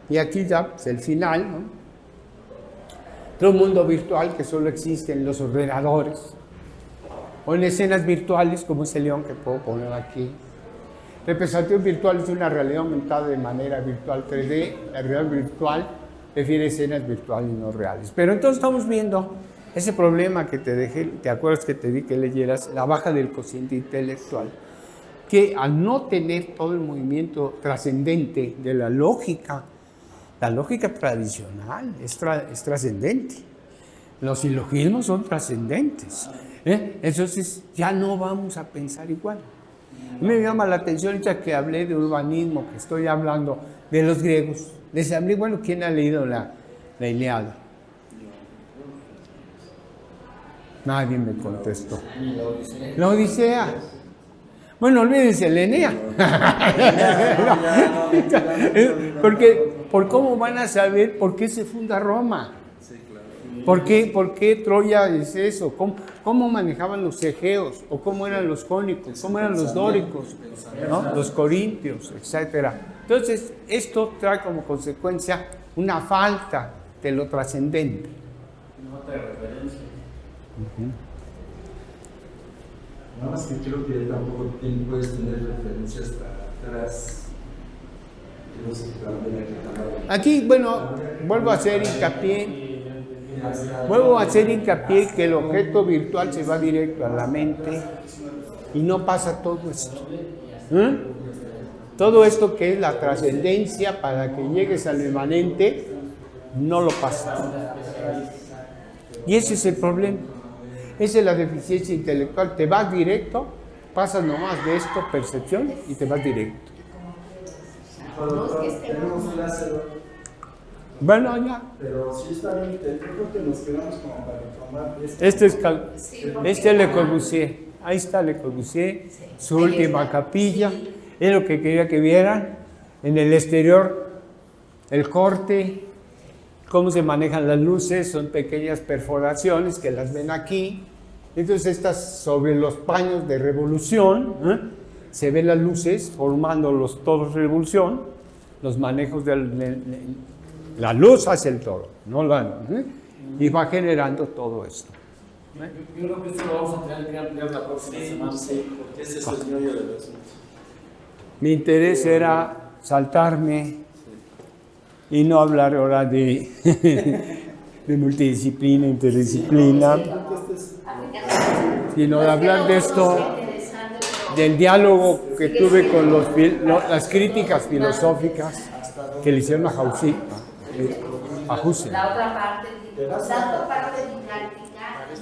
Speaker 1: Y aquí ya es el final, ¿no? Otro mundo virtual que solo existe en los ordenadores o en escenas virtuales como ese león que puedo poner aquí. Representación virtual es una realidad aumentada de manera virtual 3D. La realidad virtual refiere a escenas virtuales y no reales. Pero entonces estamos viendo ese problema que te dejé, ¿te acuerdas que te di que leyeras? La baja del cociente intelectual, que al no tener todo el movimiento trascendente de la lógica tradicional es trascendente. Los silogismos son trascendentes. Entonces ya no vamos a pensar igual. Me llama la atención ahorita que hablé de urbanismo, que estoy hablando de los griegos. Les hablé, bueno, ¿quién ha leído la Ilíada? Nadie me contestó. La Odisea. Bueno, olvídense, la Enea. Porque, ¿por cómo van a saber por qué se funda Roma? ¿Por qué Troya es eso? ¿Cómo manejaban los egeos? ¿O cómo eran los jónicos? ¿Cómo eran los dóricos? ¿No? Los corintios, etcétera. Entonces, esto trae como consecuencia una falta de lo trascendente.
Speaker 5: Nota de referencia.
Speaker 3: Nada más que creo que tampoco puedes tener referencias para atrás.
Speaker 1: Aquí, bueno, vuelvo a hacer hincapié que el objeto virtual se va directo a la mente y no pasa todo esto. Todo esto que es la trascendencia para que llegues a lo inmanente, no lo pasa. Y ese es el problema. Esa es la deficiencia intelectual. Te vas directo, pasas nomás de esto, percepción, y te vas directo.
Speaker 3: Tenemos clase,
Speaker 1: Bueno, ya.
Speaker 3: pero sí está bien, yo creo que nos quedamos como para tomar
Speaker 1: Este es Le Corbusier. Ahí está Le Corbusier, su última capilla. Es lo que quería que vieran. En el exterior, el corte, cómo se manejan las luces, son pequeñas perforaciones que las ven aquí. Entonces estas sobre los paños de revolución, se ven las luces formando los toros de revolución, los manejos la luz hace el toro, no y va generando todo esto.
Speaker 5: Yo creo que esto lo vamos a tener que ampliar la próxima semana.
Speaker 3: Sí, porque ese es el meollo del asunto.
Speaker 1: Mi interés era saltarme y no hablar ahora de multidisciplina, interdisciplina, sino de hablar de esto, del diálogo que tuve con las críticas filosóficas que le hicieron a Husserl.
Speaker 4: La otra parte didáctica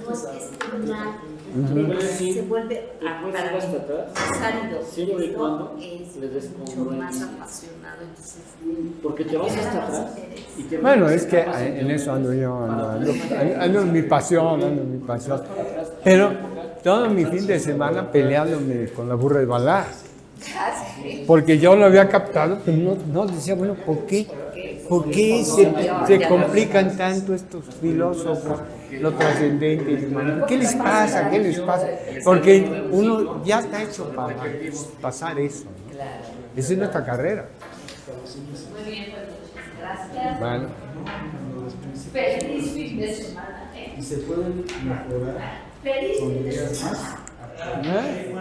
Speaker 4: no es que esté mal, se vuelve más árido.
Speaker 5: Siempre y cuando
Speaker 4: es
Speaker 5: le des
Speaker 4: mucho más apasionado. Entonces,
Speaker 5: porque te vas hasta atrás.
Speaker 1: Bueno, es que en eso ando yo, ando en mi pasión, Pero todo mi fin de semana peleándome con la burra de Balaam. Porque yo lo había captado, pero no decía, bueno, ¿por qué? ¿Por qué se complican tanto estos filósofos, lo trascendente y lo humano? ¿Qué les pasa? ¿Qué les pasa? Porque uno ya está hecho para pasar eso, ¿no? Esa es nuestra carrera.
Speaker 4: muy bien, pues muchas gracias.
Speaker 1: Bueno.
Speaker 4: Feliz fin de semana.
Speaker 3: Y se pueden mejorar
Speaker 4: Feliz
Speaker 3: con
Speaker 4: fin de
Speaker 3: ideas
Speaker 4: semana.
Speaker 3: más.
Speaker 1: ¿Eh?